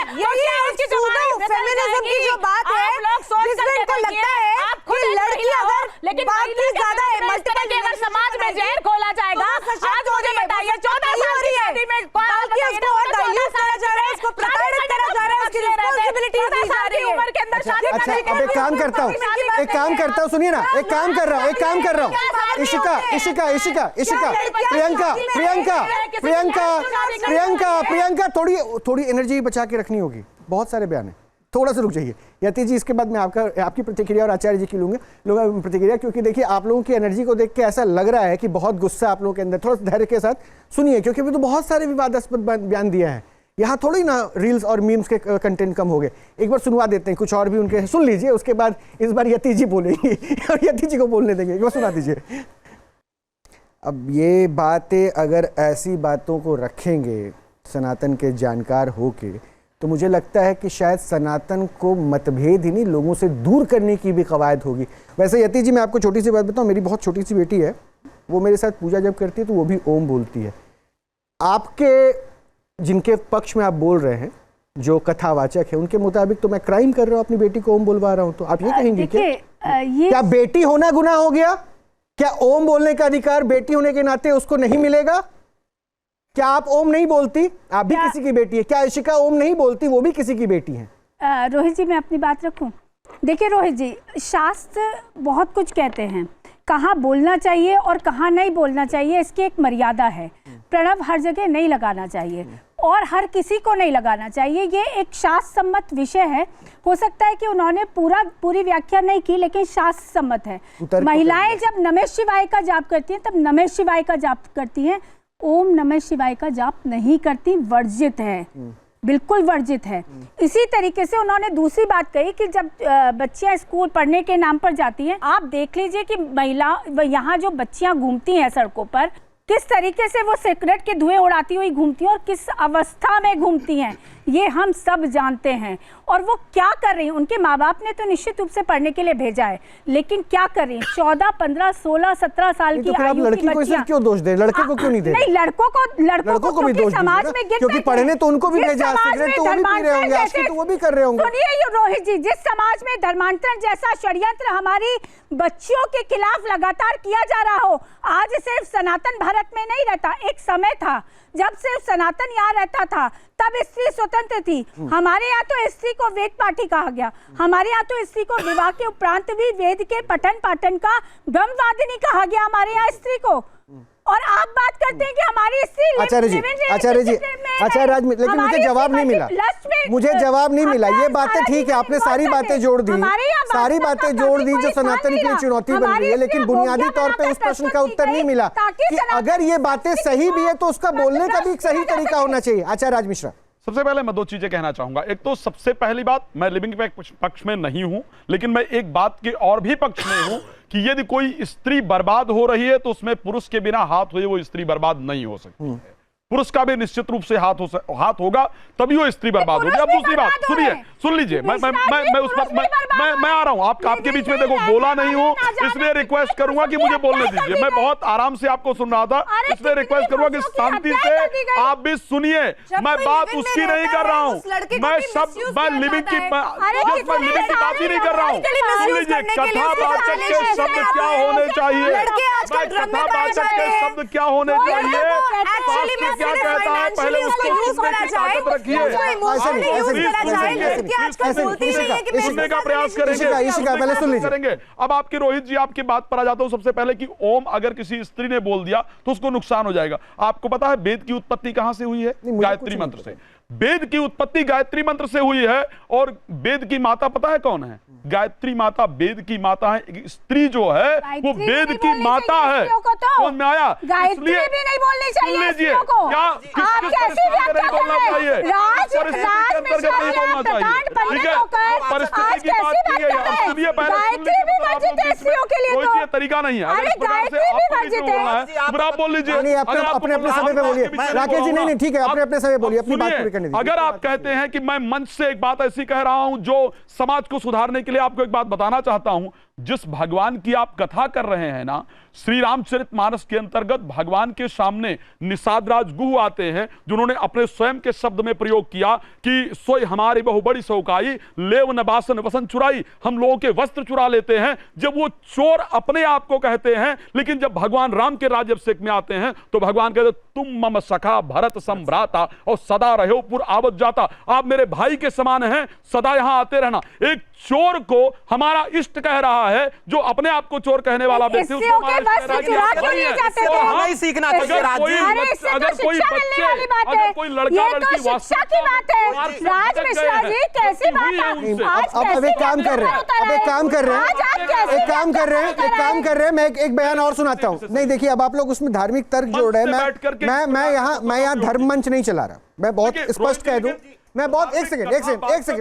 फेमिनिज्म की जो बात है, जिसमें इनको लगता है कि लड़की अगर लेकिन बाकी ज्यादा मल्टीपल अगर समाज में जहर खोला जाएगा, आज मुझे बताइए 14 साल की शादी में उसको और डाइल्यूट करा जा रहा है, उसको प्रताड़ित करा जा रहा है, उसकी रिस्पांसिबिलिटी दी जा रही है। उम्र के अंदर शादी अच्छा, अब एक काम करता हूँ, सुनिए ना, एक काम कर रहा हूँ, इशिका, थोड़ी एनर्जी बचा के रखनी होगी, बहुत सारे बयान है, थोड़ा सा रुक जाइए। यति जी, इसके बाद मैं आपकी प्रतिक्रिया और आचार्य जी की लूंगा प्रतिक्रिया, क्योंकि देखिए आप लोगों की एनर्जी को देख के ऐसा लग रहा है कि बहुत गुस्सा आप लोगों के अंदर। थोड़ा धैर्य के साथ सुनिए, क्योंकि अभी तो बहुत सारे विवादास्पद बयान दिया है, यहाँ थोड़ी ना रील्स और मीम्स के कंटेंट कम हो गए। एक बार सुनवा देते हैं, कुछ और भी उनके सुन लीजिए, उसके बाद इस बार यति जी बोलेंगी और यति जी को बोलने देंगे, एक बार सुना दीजिए। अब ये बातें अगर ऐसी बातों को रखेंगे सनातन के जानकार होके, तो मुझे लगता है कि शायद सनातन को मतभेद ही नहीं, लोगों से दूर करने की भी कवायद होगी। वैसे यति जी, मैं आपको छोटी सी बात बताऊं, मेरी बहुत छोटी सी बेटी है, वो मेरे साथ पूजा जब करती है तो वो भी ओम बोलती है। आपके जिनके पक्ष में आप बोल रहे हैं, जो कथावाचक है, उनके मुताबिक तो मैं क्राइम कर रहा हूँ, अपनी बेटी को ओम बोलवा रहा हूँ, तो आप ये कहेंगे क्या बेटी होना गुनाह हो गया? क्या ओम बोलने का अधिकार बेटी होने के नाते उसको नहीं मिलेगा? क्या आप ओम नहीं बोलती? आप भी किसी की बेटी है। क्या इशिका ओम नहीं बोलती? वो भी किसी की बेटी है। रोहित जी, मैं अपनी बात रखूं? देखिए रोहित जी, शास्त्र बहुत कुछ कहते हैं, कहाँ बोलना चाहिए और कहाँ नहीं बोलना चाहिए, इसकी एक मर्यादा है। प्रणव हर जगह नहीं लगाना चाहिए और हर किसी को नहीं लगाना चाहिए, ये एक शास्त्र सम्मत विषय है। हो सकता है कि उन्होंने पूरी व्याख्या नहीं की, लेकिन शास्त्र सम्मत है। महिलाएं जब नमः शिवाय का जाप करती हैं, तब नमः शिवाय का जाप करती हैं, ओम नमः शिवाय का जाप नहीं करती, वर्जित है, बिल्कुल वर्जित है। इसी तरीके से उन्होंने दूसरी बात कही कि जब बच्चियां स्कूल पढ़ने के नाम पर जाती हैं, आप देख लीजिए कि महिला यहाँ जो बच्चियां घूमती हैं सड़कों पर, किस तरीके से वो सिगरेट के धुएं उड़ाती हुई घूमती हैं और किस अवस्था में घूमती हैं, ये हम सब जानते हैं। और वो क्या कर रही हैं, उनके माँ बाप ने तो निश्चित रूप से पढ़ने के लिए भेजा है, लेकिन क्या कर रही हैं 14, 15, 16, 17 साल की आयु की बच्चियां। क्यों दोष दे, लड़के को क्यों नहीं दे? नहीं, लड़कों को भी दोष समाज में, क्योंकि पढ़ने तो उनको भी भेजा, सिगरेट तो वो भी पी रहे होंगे, आजकल तो वो भी कर रहे होंगे। सुनिए रोहित जी, जिस समाज में धर्मांतरण जैसा षड्यंत्र हमारी बच्चियों के खिलाफ लगातार किया जा रहा हो, आज सिर्फ सनातन भारत में नहीं रहता, एक समय था जब सिर्फ सनातन यहाँ रहता था, तब स्त्री स्वतंत्र थी। हमारे यहाँ तो स्त्री को वेद पाठी कहा गया, हमारे यहाँ तो स्त्री को विवाह के उपरांत भी वेद के पठन पाठन का ब्रह्मवादिनी कहा गया हमारे यहाँ स्त्री को। और आप बात करते हैं कि हमारी स्त्री आचार्य जी, लेकिन मुझे जवाब नहीं मिला, ये बातें ठीक है, आपने सारी बातें जोड़ दी, जो सनातन के लिए चुनौती बन रही है, लेकिन बुनियादी तौर पे उस प्रश्न का उत्तर नहीं मिला कि अगर ये बातें सही भी है तो उसका बोलने का भी एक सही तरीका होना चाहिए। आचार्य राज मिश्रा, सबसे पहले मैं दो चीजें कहना चाहूंगा। एक तो सबसे पहली बात, मैं लिविंग के पक्ष में नहीं हूं, लेकिन मैं एक बात के और भी पक्ष में हूं कि यदि कोई स्त्री बर्बाद हो रही है तो उसमें पुरुष के बिना हाथ हुए वो स्त्री बर्बाद नहीं हो सकती है। पुरुष का भी निश्चित रूप से हाथ होगा तभी वो स्त्री बर्बाद होगी। अब दूसरी बात सुनिए, सुन लीजिए, मैं उस पर मैं आ रहा हूं। आपके बीच में देखो बोला नहीं हूं, इसलिए रिक्वेस्ट करूंगा कि मुझे बोलने दीजिए। मैं बहुत आराम से आपको सुन रहा था, इसलिए रिक्वेस्ट करूंगा कि शांति से आप भी सुनिए। मैं बात उसकी नहीं कर रहा हूं, मैं लिविंग की बात ही नहीं कर रहा हूं। सुन लीजिए, कथावाचक के शब्द क्या होने चाहिए, कथावाचक के शब्द क्या होने चाहिए, क्या कहता है पहले उसको सुनने की ताकत रखिए, सुनने का प्रयास करेंगे। अब आपके रोहित जी, आपकी बात पर आ जाता हूं सबसे पहले कि ओम अगर किसी स्त्री ने बोल दिया तो उसको नुकसान हो जाएगा। आपको पता है वेद की उत्पत्ति कहां से हुई है? गायत्री मंत्र से। वेद की उत्पत्ति गायत्री मंत्र से हुई है। और वेद की माता पता है कौन है? गायत्री माता वेद की माता है। एक स्त्री जो है वो वेद की माता है। कौन में आया? गायत्री भी नहीं बोलनी चाहिए स्त्रियों को। क्या आप कैसी व्याख्या कर रहे हैं? राज में पंडित होकर आज कैसी बात कर रहे हैं? गायत्री भी वर्जित है स्त्रियों के लिए। तो ये तरीका नहीं है। अरे गायत्री भी वर्जित है। फिर आप बोल लीजिए, अपने अपने समय पे बोलिए। राकेश जी नहीं, ठीक है, अपने अपने समय बोलिए, अपनी बात पूरी करने दीजिए। अगर आप कहते हैं कि मैं मंच से एक बात ऐसी कह रहा हूं जो समाज को सुधारने के लिए, आपको एक बात बताना चाहता हूं। जिस भगवान की आप कथा कर रहे हैं ना, श्री रामचरितमानस के अंतर्गत भगवान के सामने निषाद राज गुह आते हैं, जिन्होंने अपने स्वयं के शब्द में प्रयोग किया कि सोई हमारी बहु बड़ी सौकाई, लेव न बासन वसन चुराई। हम लोगों के वस्त्र चुरा लेते हैं। जब वो चोर अपने आप को कहते हैं, लेकिन जब भगवान राम के राज्याभिषेक में आते हैं तो भगवान कहते तुम मम सखा भरत संभ्राता और सदा रहो पुर आवत जाता। आप मेरे भाई के समान हैं, सदा यहां आते रहना। एक चोर को हमारा इष्ट कह रहा है, जो अपने आप को चोर कहने वाला व्यक्ति नहीं सीखना चाहिए। अगर कोई बच्चे, अगर कोई लड़का लड़की शिक्षा की बात है। राज मिश्रा जी कैसी बात है? अब एक काम कर रहे हैं, मैं एक बयान और सुनाता हूँ। नहीं देखिए, अब आप लोग उसमें धार्मिक तर्क जोड़ रहे हैं। मैं यहाँ धर्म मंच नहीं चला रहा। मैं बहुत स्पष्ट कह दूं, मैं बहुत एक सेकंड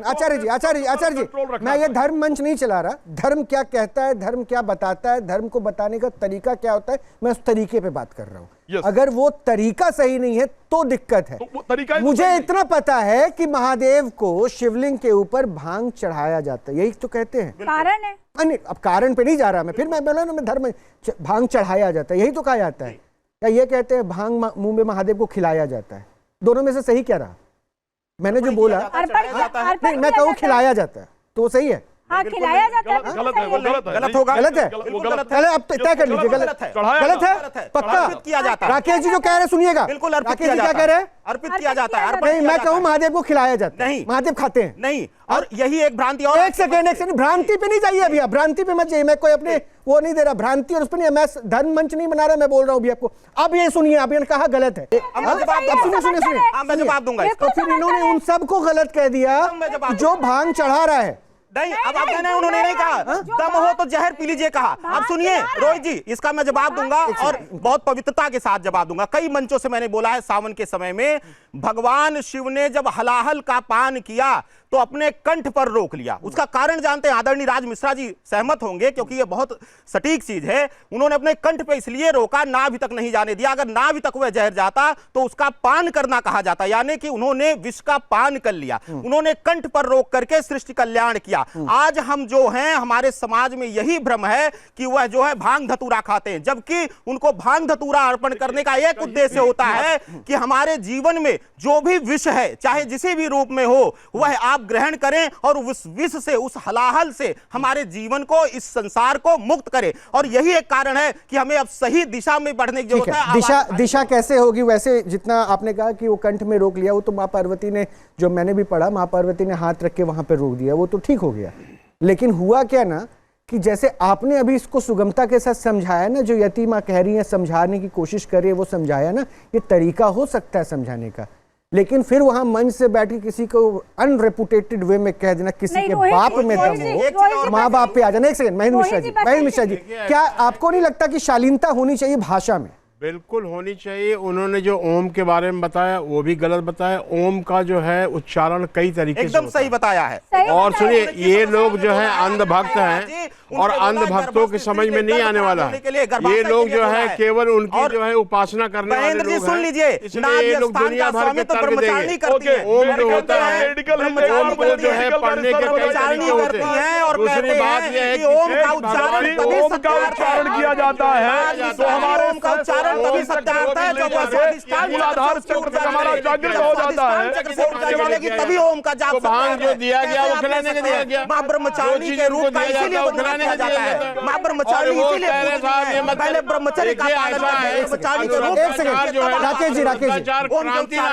आचार्य जी, मैं ये धर्म मंच नहीं चला रहा। धर्म क्या कहता है, धर्म क्या बताता है, धर्म को बताने का तरीका क्या होता है, मैं उस तरीके पे बात कर रहा हूँ। अगर वो तरीका सही नहीं है तो दिक्कत है। मुझे इतना पता है कि महादेव को शिवलिंग के ऊपर भांग चढ़ाया जाता है, यही तो कहते हैं। कारण है? अब कारण पे नहीं जा रहा मैं, फिर मैं बोला ना, मैं धर्म भांग चढ़ाया जाता है, यही तो कहा जाता है। या ये कहते हैं भांग मुंह में महादेव को खिलाया जाता है। दोनों में से सही क्या रहा? मैंने जो बोला, नहीं मैं कहूँ खिलाया जाता है तो वो सही है। हाँ, खिलाया जाता है। गलत होगा, गलत है। पहले अब तय कर लीजिए, गलत है पक्का किया जाता है। राकेश जी जो कह रहे हैं सुनिएगा। बिल्कुल, राकेश जी क्या कह रहे हैं? अर्पित किया जाता है। नहीं, मैं कहूँ महादेव को खिलाया जाता है। नहीं, महादेव खाते हैं। नहीं, और यही एक भ्रांति। और एक सेकंड, भ्रांति पे नहीं जाइए अभी, आप भ्रांति पे मत जाइए। मैं कोई अपने वो नहीं दे रहा, भ्रांति और उस पर नहीं। मैं धर्म मंच नहीं बना रहा, मैं बोल रहा हूँ अभी आपको। अब ये सुनिए, आप इन्होंने कहा गलत है। सुनिए, मैं जवाब दूंगा। तो फिर इन्होंने उन सबको गलत कह दिया जो भांग चढ़ा रहा है। नहीं, अब आप उन्होंने नहीं कहा दम हो तो जहर पी लीजिए कहा। अब सुनिए रोहित जी, इसका मैं जवाब दूंगा और बहुत पवित्रता के साथ जवाब दूंगा। कई मंचों से मैंने बोला है, सावन के समय में भगवान शिव ने जब हलाहल का पान किया तो अपने कंठ पर रोक लिया। उसका कारण जानते हैं, आदरणीय राज मिश्रा जी सहमत होंगे, क्योंकि ये बहुत सटीक चीज है। उन्होंने अपने कंठ पे इसलिए रोका, नाभि तक नहीं जाने दिया। अगर नाभि तक वह जहर जाता तो उसका पान करना कहा जाता, यानी कि उन्होंने विष का पान कर लिया। उन्होंने कंठ पर रोक करके सृष्टि कल्याण किया। आज हम जो हैं, हमारे समाज में यही भ्रम है कि वह जो है भांग धतूरा खाते हैं, जबकि उनको भांग धतूरा अर्पण करने का एक उद्देश्य होता है कि हमारे जीवन में जो भी विष है, चाहे जिसी भी रूप में हो, वह आप ग्रहण करें और उस विष से, उस हलाहल से हमारे जीवन को, इस संसार को मुक्त करें। और यही एक कारण है कि हमें अब सही दिशा में बढ़ने की जरूरत है। दिशा कैसे होगी? वैसे जितना आपने कहा कि वो कंठ में रोक लिया, वो तो मां पार्वती ने, जो मैंने भी पढ़ा, मां पार्वती ने हाथ रख के वहां पे रोक दिया, वो तो ठीक हो गया। लेकिन हुआ क्या ना कि जैसे आपने अभी इसको सुगमता के साथ समझाया ना, जो यतीमा कह रही है, समझाने की कोशिश कर रही है, वो समझाया ना, ये तरीका हो सकता है समझाने का। लेकिन फिर वहां मंच से बैठ के किसी को अनरेपुटेटेड वे में कह देना, किसी के बाप में दम हो, माँ बाप पे आ जाना। एक सेकंड, महेंद्र मिश्रा जी, क्या आपको नहीं लगता कि शालीनता होनी चाहिए भाषा में? बिल्कुल होनी चाहिए। उन्होंने जो ओम के बारे में बताया वो भी गलत बताया। ओम का जो है उच्चारण कई तरीके से एकदम सही बताया है। और सुनिए, ये लोग जो है अंधभक्त हैं और अंधभक्तों की समझ में नहीं आने वाला है। ये लोग जो है केवल उनकी जो है उपासना करने वाले लोग हैं। सुन लीजिए, इसलिए ये लोग दुनिया भर के तर्क देंगे। ओम जो होता है, ओम को जो है पढ़ने के कई तरीके होते हैं। दूसरी बात यह है कि ओम का उच्चारण किया जाता है तो हमारे तभी सत्य आता है जब मूलाधार चक्र तक हमारा जागृत हो जाता है, तभी ओम का जाप भांग जो दिया गया वो खिलाने के दिया गया। मां ब्रह्मचारिणी के रूप का इसीलिए खिलाने का जाता है। मां ब्रह्मचारिणी इसीलिए पहले ब्रह्मचर्य का पालन करते हैं। ब्रह्मचारिणी के रूप। एक सेकंड जो है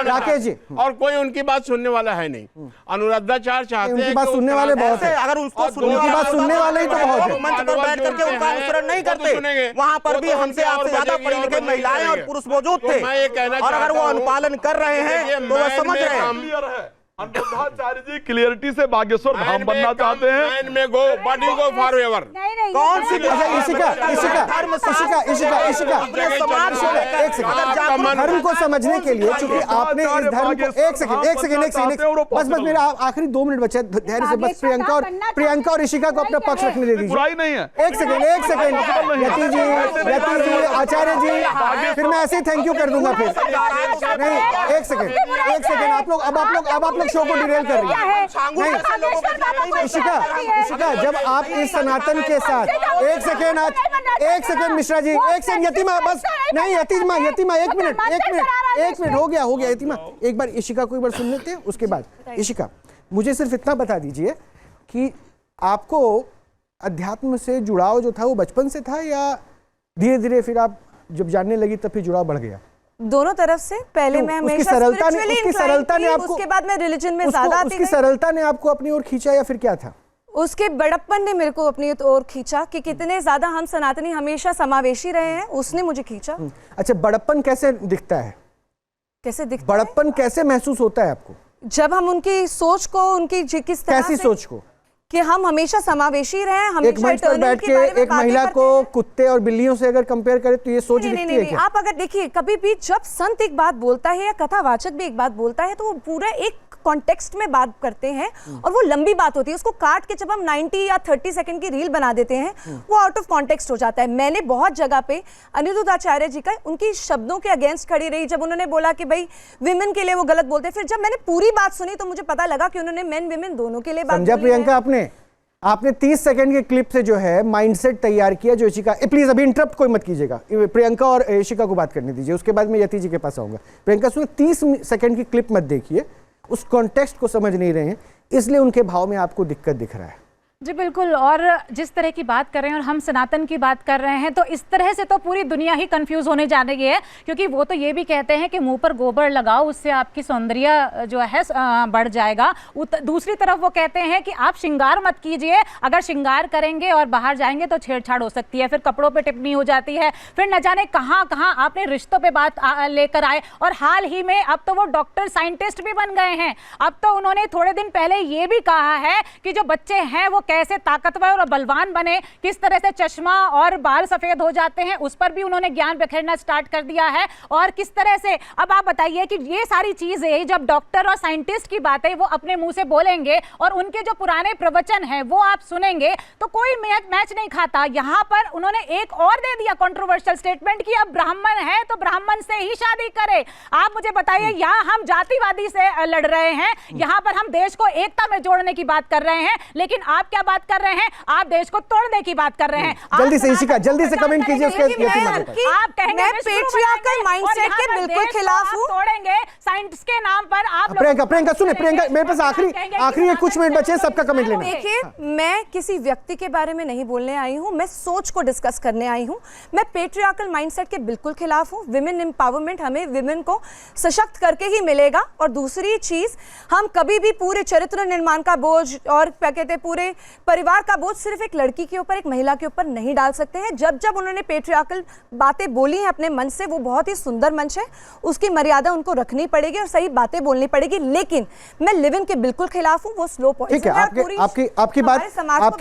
राकेश जी, और कोई उनकी बात सुनने वाला है नहीं। अनुराधाचार्य चाहते हैं उनकी बात सुनने वाले बहुत हैं। अगर उसको उनकी बात सुनने वाले ही तो बहुत हैं। मंच पर बैठ करके उनका अनुसरण नहीं करते। वहां पर भी हमसे आपसे ज्यादा पढ़ी लिखी महिलाएं और पुरुष मौजूद थे, और अगर वो अनुपालन कर रहे हैं तो वो समझ रहे हैं। अनुराधाचार्य जी क्लियरिटी से बागेश्वर धाम बनना चाहते हैं। मैन में गो बॉडी गो फॉरएवर। कौन सी धर्म को समझने के लिए, चूंकि आपने इस धर्म को एक सेकंड बस मेरा आखिरी 2 मिनट बचे धैर्य से। बस प्रियंका और ऋषिका को अपना पक्ष रखने दे दीजिए। बुराई नहीं है। एक सेकंड यति जी, आचार्य जी, फिर मैं ऐसे ही थैंक यू कर दूंगा। फिर नहीं, एक सेकंड आप लोग शो को डिरेल कर रही हैं। नहीं इशिका, जब आप इस सनातन के साथ एक सेकंड मिश्रा जी, एक सेकंड यतिमा, बस नहीं यतिमा, एक मिनट हो गया यतिमा, एक बार इशिका को एक बार सुन लेते हैं, उसके बाद इशिका मुझे सिर्फ इतना बता दीजिए कि आपको अध्यात्म से जुड़ाव जो था वो बचपन से था या धीरे धीरे फिर आप जब जानने लगी तब फिर जुड़ाव बढ़ गया? दोनों तरफ से। पहले मैं हमेशा उसकी सरलता ने आपको, उसके बाद मैं रिलीजन में ज्यादा आती गई। उसकी सरलता ने आपको अपनी ओर खींचा या फिर क्या था? उसके बड़प्पन ने मेरे को अपनी ओर खींचा कि कितने ज्यादा हम सनातनी हमेशा समावेशी रहे हैं, उसने मुझे खींचा। अच्छा, बड़प्पन कैसे दिखता है? कैसे दिखता बड़प्पन कैसे महसूस होता है आपको? जब हम उनकी सोच को, उनकी किस तरह कैसी सोच को? कि हम हमेशा समावेशी रहे, हमेशा एक मंच पर बैठ के एक महिला को कुत्ते और बिल्लियों से अगर कंपेयर करें तो ये सोच दिखती है क्या? आप अगर देखिए, कभी भी जब संत एक बात बोलता है या कथावाचक भी एक बात बोलता है तो वो पूरा एक कॉन्टेक्स्ट में बात करते हैं और वो लंबी बात होती है। उसको काट के जब हम 90 या 30 सेकंड की रील बना देते हैं वो आउट ऑफ कॉन्टेक्स्ट हो जाता है। मैंने बहुत जगह पे अनिरुद्धाचार्य जी का उनकी शब्दों के अगेंस्ट खड़ी रही जब उन्होंने बोला कि भाई विमेन के लिए वो गलत बोलते हैं। फिर जब मैंने पूरी बात सुनी तो मुझे पता लगा कि उन्होंने मेन विमेन दोनों के लिए बात समझा। प्रियंका, आपने 30 सेकंड के क्लिप से जो है माइंडसेट तैयार किया जो इशिका, प्लीज अभी इंटरप्ट कोई मत कीजिएगा, प्रियंका और इशिका को बात करने दीजिए, उसके बाद मैं यति जी के पास आऊंगा। प्रियंका सुनिए, 30 सेकंड की क्लिप मत देखिए, उस कॉन्टेक्स्ट को समझ नहीं रहे हैं इसलिए उनके भाव में आपको दिक्कत दिख रहा है। जी बिल्कुल, और जिस तरह की बात कर रहे हैं और हम सनातन की बात कर रहे हैं तो इस तरह से तो पूरी दुनिया ही कंफ्यूज होने जा रही है, क्योंकि वो तो ये भी कहते हैं कि मुंह पर गोबर लगाओ उससे आपकी सौंदर्य जो है बढ़ जाएगा। दूसरी तरफ वो कहते हैं कि आप श्रृंगार मत कीजिए, अगर श्रृंगार करेंगे और बाहर जाएंगे तो छेड़छाड़ हो सकती है, फिर कपड़ों पे टिप्पणी हो जाती है, फिर न जाने कहाँ कहाँ आपने रिश्तों पे बात लेकर आए। और हाल ही में अब तो वो डॉक्टर साइंटिस्ट भी बन गए हैं। अब तो उन्होंने थोड़े दिन पहले ये भी कहा है कि जो बच्चे हैं वो कैसे ताकतवर और बलवान बने, किस तरह से चश्मा और बाल सफेद हो जाते हैं, उस पर भी उन्होंने ज्ञान बिखेरना स्टार्ट कर दिया है। और किस तरह से, अब आप बताइए कि ये सारी चीजें जब डॉक्टर और साइंटिस्ट की बातें वो अपने मुंह से बोलेंगे और उनके जो पुराने प्रवचन हैं वो आप सुनेंगे तो कोई मैच नहीं खाता। यहाँ पर उन्होंने एक और दे दिया कंट्रोवर्शियल स्टेटमेंट कि अब ब्राह्मण है तो ब्राह्मण से ही शादी करे। आप मुझे बताइए, यहाँ हम जातिवादी से लड़ रहे हैं, यहाँ पर हम देश को एकता में जोड़ने की बात कर रहे हैं, लेकिन आप क्या बात कर रहे हैं? आप देश को तोड़ने की बात कर रहे हैं। जल्दी से इशिका, जल्दी से कमेंट कीजिए उसके। आप कहेंगे मैं पेट्रियार्कल माइंडसेट के बिल्कुल खिलाफ हूं, तोड़ेंगे साइंस के नाम पर। आप प्रियंका सुनिए, प्रियंका मेरे पास आखिरी कुछ मिनट बचे, सबका कमेंट लेना। देखिए, मैं किसी व्यक्ति के बारे में नहीं बोलने आई हूं, मैं सोच को डिस्कस करने आई हूं। मैं पेट्रियार्कल माइंडसेट के बिल्कुल खिलाफ हूं। विमेन एम्पावरमेंट हमें विमेन को सशक्त करके ही मिलेगा। और दूसरी चीज, हम कभी भी पूरे चरित्र निर्माण का बोझ और क्या कहते हैं पूरे परिवार का बोझ सिर्फ एक लड़की के ऊपर, एक महिला के ऊपर नहीं डाल सकते हैं। जब जब उन्होंने पेट्रियार्कल बातें बोली हैं अपने मन से, वो बहुत ही सुंदर मंच है, उसकी मर्यादा उनको रखनी पड़ेगी और सही बातें बोलनी पड़ेगी। लेकिन मैं लिव इन के बिल्कुल खिलाफ हूँ, वो स्लो पॉइजन ठीक है। आपकी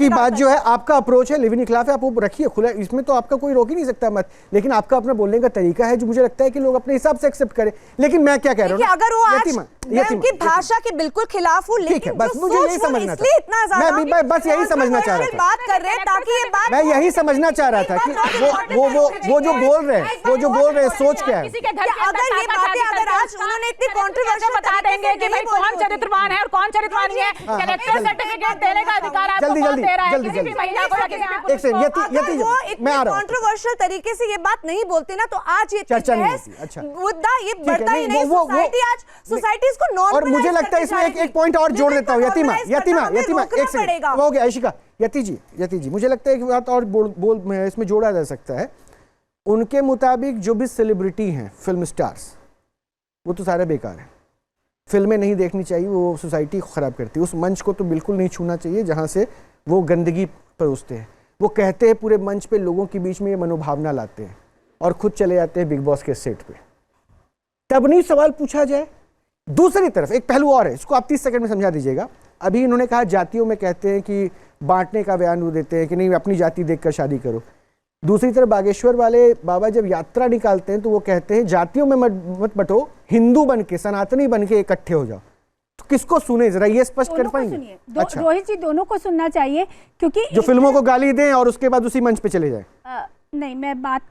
बात जो है, आपका अप्रोच है, लिव इन के खिलाफ है, आप वो रखिए खुला, इसमें तो आपका कोई रोक ही नहीं सकता मत, लेकिन आपका अपना बोलने का तरीका है जो मुझे लगता है कि लोग अपने हिसाब से एक्सेप्ट करें। लेकिन मैं क्या कह रहा हूँ, अगर वो आज मैं उनकी भाषा के बिल्कुल खिलाफ हूँ, लेकिन बस मुझे यही समझना था, मैं बस यही समझना चाह रहा था, बात कर रहे हैं ताकि ये बात, मैं यही समझना चाह रहा था कि वो जो बोल रहे हैं सोच क्या है। अगर ये बातें अगर आज उन्होंने इतनी कंट्रोवर्शियल बता देंगे कि भाई कौन चरित्रवान है और कौन चरित्रवान नहीं है, कैरेक्टर सर्टिफिकेट देने का अधिकार आपको कौन दे रहा है? किसी भी महिला को एक सेकंड, वो इतने कंट्रोवर्शियल तरीके से ये बात नहीं बोलते ना, तो आज ये चर्चा नहीं होती। अच्छा, मुद्दा ये बढ़ता ही नहीं, सोसाइटी आज सोसाइटी इसको नॉर्मलाइज, और मुझे लगता है इसमें एक पॉइंट और जोड़ देता हूँ, यतीमा एक सेकंड, हो गया आशिका, यति जी मुझे लगता है एक बात और बोल इसमें जोड़ा जा सकता है। उनके मुताबिक जो भी सेलिब्रिटी हैं, फिल्म स्टार्स, वो तो सारे बेकार हैं, फिल्में नहीं देखनी चाहिए, वो सोसाइटी को ख़राब करती है, उस मंच को तो बिल्कुल नहीं छूना चाहिए जहाँ से वो गंदगी परोसते हैं। वो कहते हैं पूरे मंच पे लोगों के बीच में ये मनोभावना लाते हैं और खुद चले जाते हैं बिग बॉस के सेट पे, तब नहीं सवाल पूछा जाए। दूसरी तरफ एक पहलू और है, इसको आप 30 सेकंड में समझा दीजिएगा। अभी इन्होंने कहा जातियों में कहते हैं कि बांटने का बयान वो देते हैं कि नहीं अपनी जाति देखकर शादी करो। दूसरी तरफ बागेश्वर वाले बाबा जब यात्रा निकालते हैं तो वो कहते हैं जातियों में मत बंटो, हिंदू बन के, सनातनी बन के इकट्ठे हो जाओ। तो किसको सुने, जरा ये स्पष्ट कर पाएंगे? अच्छा, रोहित जी दोनों को सुनना चाहिए, क्योंकि जो फिल्मों को गाली दें और उसके बाद उसी मंच पे चले जाए। नहीं, मैं बात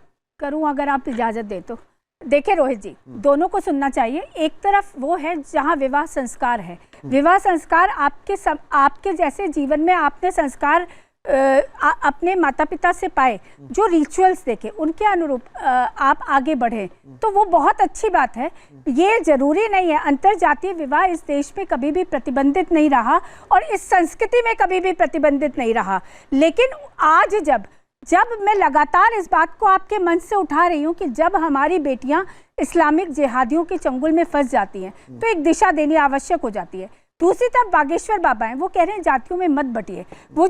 करूं अगर आप इजाजत दे तो। देखिए रोहित जी, दोनों को सुनना चाहिए। एक तरफ वो है जहां विवाह संस्कार है, विवाह संस्कार आपके जैसे जीवन में आपने संस्कार अपने माता पिता से पाए, जो रिचुअल्स देखे उनके अनुरूप आप आगे बढ़े, तो वो बहुत अच्छी बात है। ये जरूरी नहीं है, अंतरजातीय विवाह इस देश में कभी भी प्रतिबंधित नहीं रहा और इस संस्कृति में कभी भी प्रतिबंधित नहीं रहा। लेकिन आज जब मैं लगातार इस बात को आपके मंच से उठा रही हूँ कि जब हमारी बेटियां इस्लामिक जिहादियों के चंगुल में फंस जाती हैं तो एक दिशा देनी आवश्यक हो जाती है। दूसरी तरफ बागेश्वर बाबा हैं, वो कह रहे हैं जातियों में मत बटिए। वो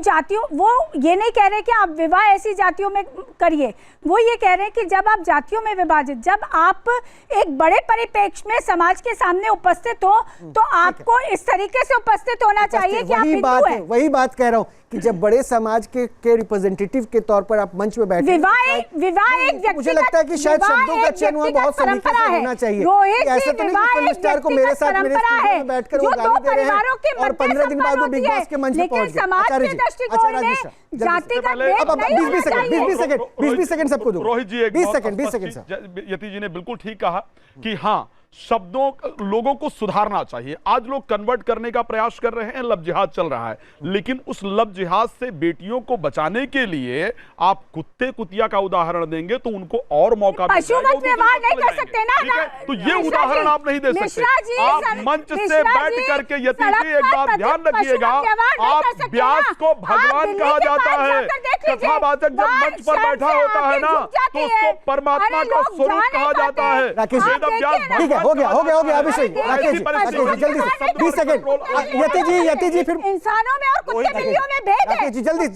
ये नहीं कह रहे कि आप विवाह ऐसी जातियों में करिए, वो ये कह रहे हैं कि जब आप जातियों में विभाजित, जब आप एक बड़े परिप्रेक्ष्य में समाज के सामने उपस्थित हो तो आपको इस तरीके से उपस्थित होना चाहिए कि आप हिंदू हैं। वही बात कह रहा हूँ कि जब बड़े समाज के रिप्रेजेंटेटिव के तौर पर आप मंच में बैठे, विवाह एक मुझे लगता है कि शायद शब्दों का चयन वहाँ बहुत सलीके से होना चाहिए। ऐसा तो नहीं कि फिल्म स्टार को मेरे साथ मेरे स्टूडियो में बैठकर वो गाली दे रहे हैं और 15 दिन बाद वो बिग बॉस के मंच पे पहुंच गए। अच्छा 20 सेकंड सबको दो। रोहित जी 20 सेकंड यति जी ने बिल्कुल ठीक कहा कि हाँ, शब्दों लोगों को सुधारना चाहिए। आज लोग कन्वर्ट करने का प्रयास कर रहे हैं, लव जिहाद चल रहा है, लेकिन उस लव जिहाद से बेटियों को बचाने के लिए आप कुत्ते कुतिया का उदाहरण देंगे तो उनको और मौका नहीं कर सकते ना। तो ये उदाहरण आप नहीं दे सकते। आप मंच से बैठ करके यति जी एक बात ध्यान रखिएगा, आप व्यास को भगवान कहा जाता है, कथावाचक जब मंच पर बैठा होता है ना तो उसको परमात्मा का स्वरूप कहा जाता है। हो गया अभिषेक, जल्दी से 20 सेकंड। यति जी फिर इंसानों में और कुत्ते बिल्लियों में भेद है। जल्दी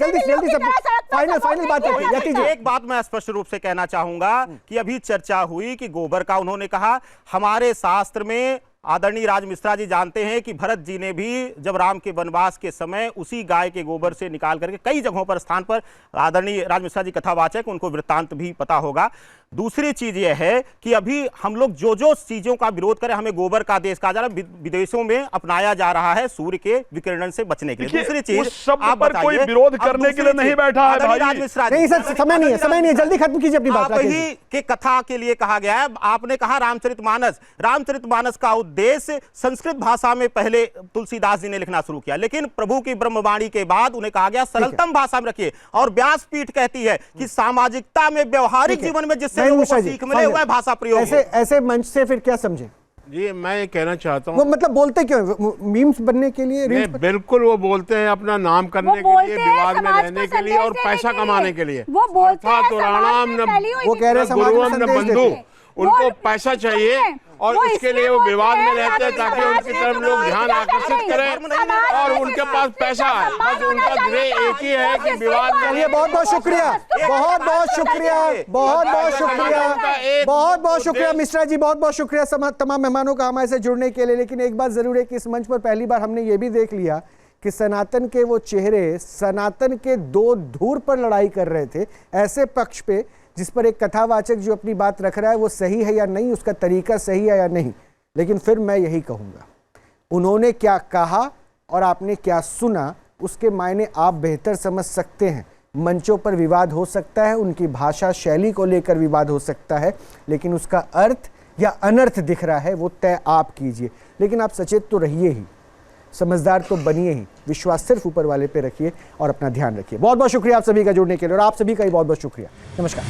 फाइनल बात है। यति जी एक बात मैं स्पष्ट रूप से कहना चाहूंगा कि अभी चर्चा हुई कि गोबर का, उन्होंने कहा हमारे शास्त्र में आदरणीय राज मिश्रा जी जानते हैं कि भरत जी ने भी जब राम के वनवास के समय उसी गाय के गोबर से निकाल करके कई जगहों पर स्थान पर, आदरणीय राज मिश्रा जी कथावाचक, उनको वृत्तांत भी पता होगा। दूसरी चीज यह है कि अभी हम लोग जो चीजों का विरोध करें, हमें गोबर का देश कहा जा रहा है, विदेशों में अपनाया जा रहा है सूर्य के विकिरण से बचने के लिए। दूसरी चीज आप पर कोई विरोध करने के लिए नहीं बैठा है भाई। राज मिश्रा नहीं सर, समय नहीं है, जल्दी खत्म कीजिए अपनी बात। वही के कथा के लिए कहा गया है। आपने कहा रामचरितमानस का उद्देश्य संस्कृत भाषा में पहले तुलसीदास जी ने लिखना शुरू किया, लेकिन प्रभु की ब्रह्मवाणी के बाद उन्हें कहा गया सरलतम भाषा में रखिए। और व्यासपीठ कहती है कि सामाजिकता में, व्यवहारिक जीवन में जिससे लोगों को सीख मिले वह भाषा प्रयोग। ऐसे मंच से फिर क्या समझे जी? मैं ये कहना चाहता हूँ, वो मतलब बोलते क्यों? मीम्स बनने के लिए? बिल्कुल, वो बोलते हैं अपना नाम करने के लिए, विवाद में रहने के लिए और पैसा कमाने के लिए। वो बोलते हैं वो कह रहे हैं बंधु, उनको पैसा चाहिए और उसके लिए वो विवाद में रहते हैं ताकि उनकी तरफ लोग ध्यान आकर्षित करें और उनके पास पैसा है। बस उनका ध्येय एक ही है कि विवाद में। चलिए बहुत बहुत शुक्रिया, बहुत बहुत शुक्रिया, बहुत बहुत शुक्रिया, बहुत बहुत शुक्रिया मिश्रा जी, बहुत बहुत शुक्रिया तमाम मेहमानों का हमारे से जुड़ने के लिए। लेकिन एक बात जरूर है कि इस मंच पर पहली बार हमने ये भी देख लिया कि सनातन के वो चेहरे सनातन के दो धुर पर लड़ाई कर रहे थे, ऐसे पक्ष पे जिस पर एक कथावाचक जो अपनी बात रख रहा है वो सही है या नहीं, उसका तरीका सही है या नहीं। लेकिन फिर मैं यही कहूँगा, उन्होंने क्या कहा और आपने क्या सुना उसके मायने आप बेहतर समझ सकते हैं। मंचों पर विवाद हो सकता है, उनकी भाषा शैली को लेकर विवाद हो सकता है, लेकिन उसका अर्थ या अनर्थ दिख रहा है वो तय आप कीजिए। लेकिन आप सचेत तो रहिए ही, समझदार तो बनिए ही, विश्वास सिर्फ ऊपर वाले पे रखिए और अपना ध्यान रखिए। बहुत बहुत शुक्रिया आप सभी का जुड़ने के लिए और आप सभी का ही बहुत बहुत शुक्रिया। नमस्कार।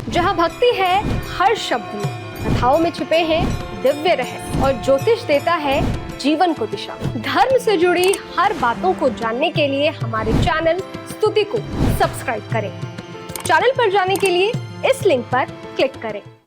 जहाँ भक्ति है हर शब्द में, कथाओं में छुपे हैं दिव्य रहस्य और ज्योतिष देता है जीवन को दिशा। धर्म से जुड़ी हर बातों को जानने के लिए हमारे चैनल स्तुति को सब्सक्राइब करें। चैनल पर जाने के लिए इस लिंक पर क्लिक करें।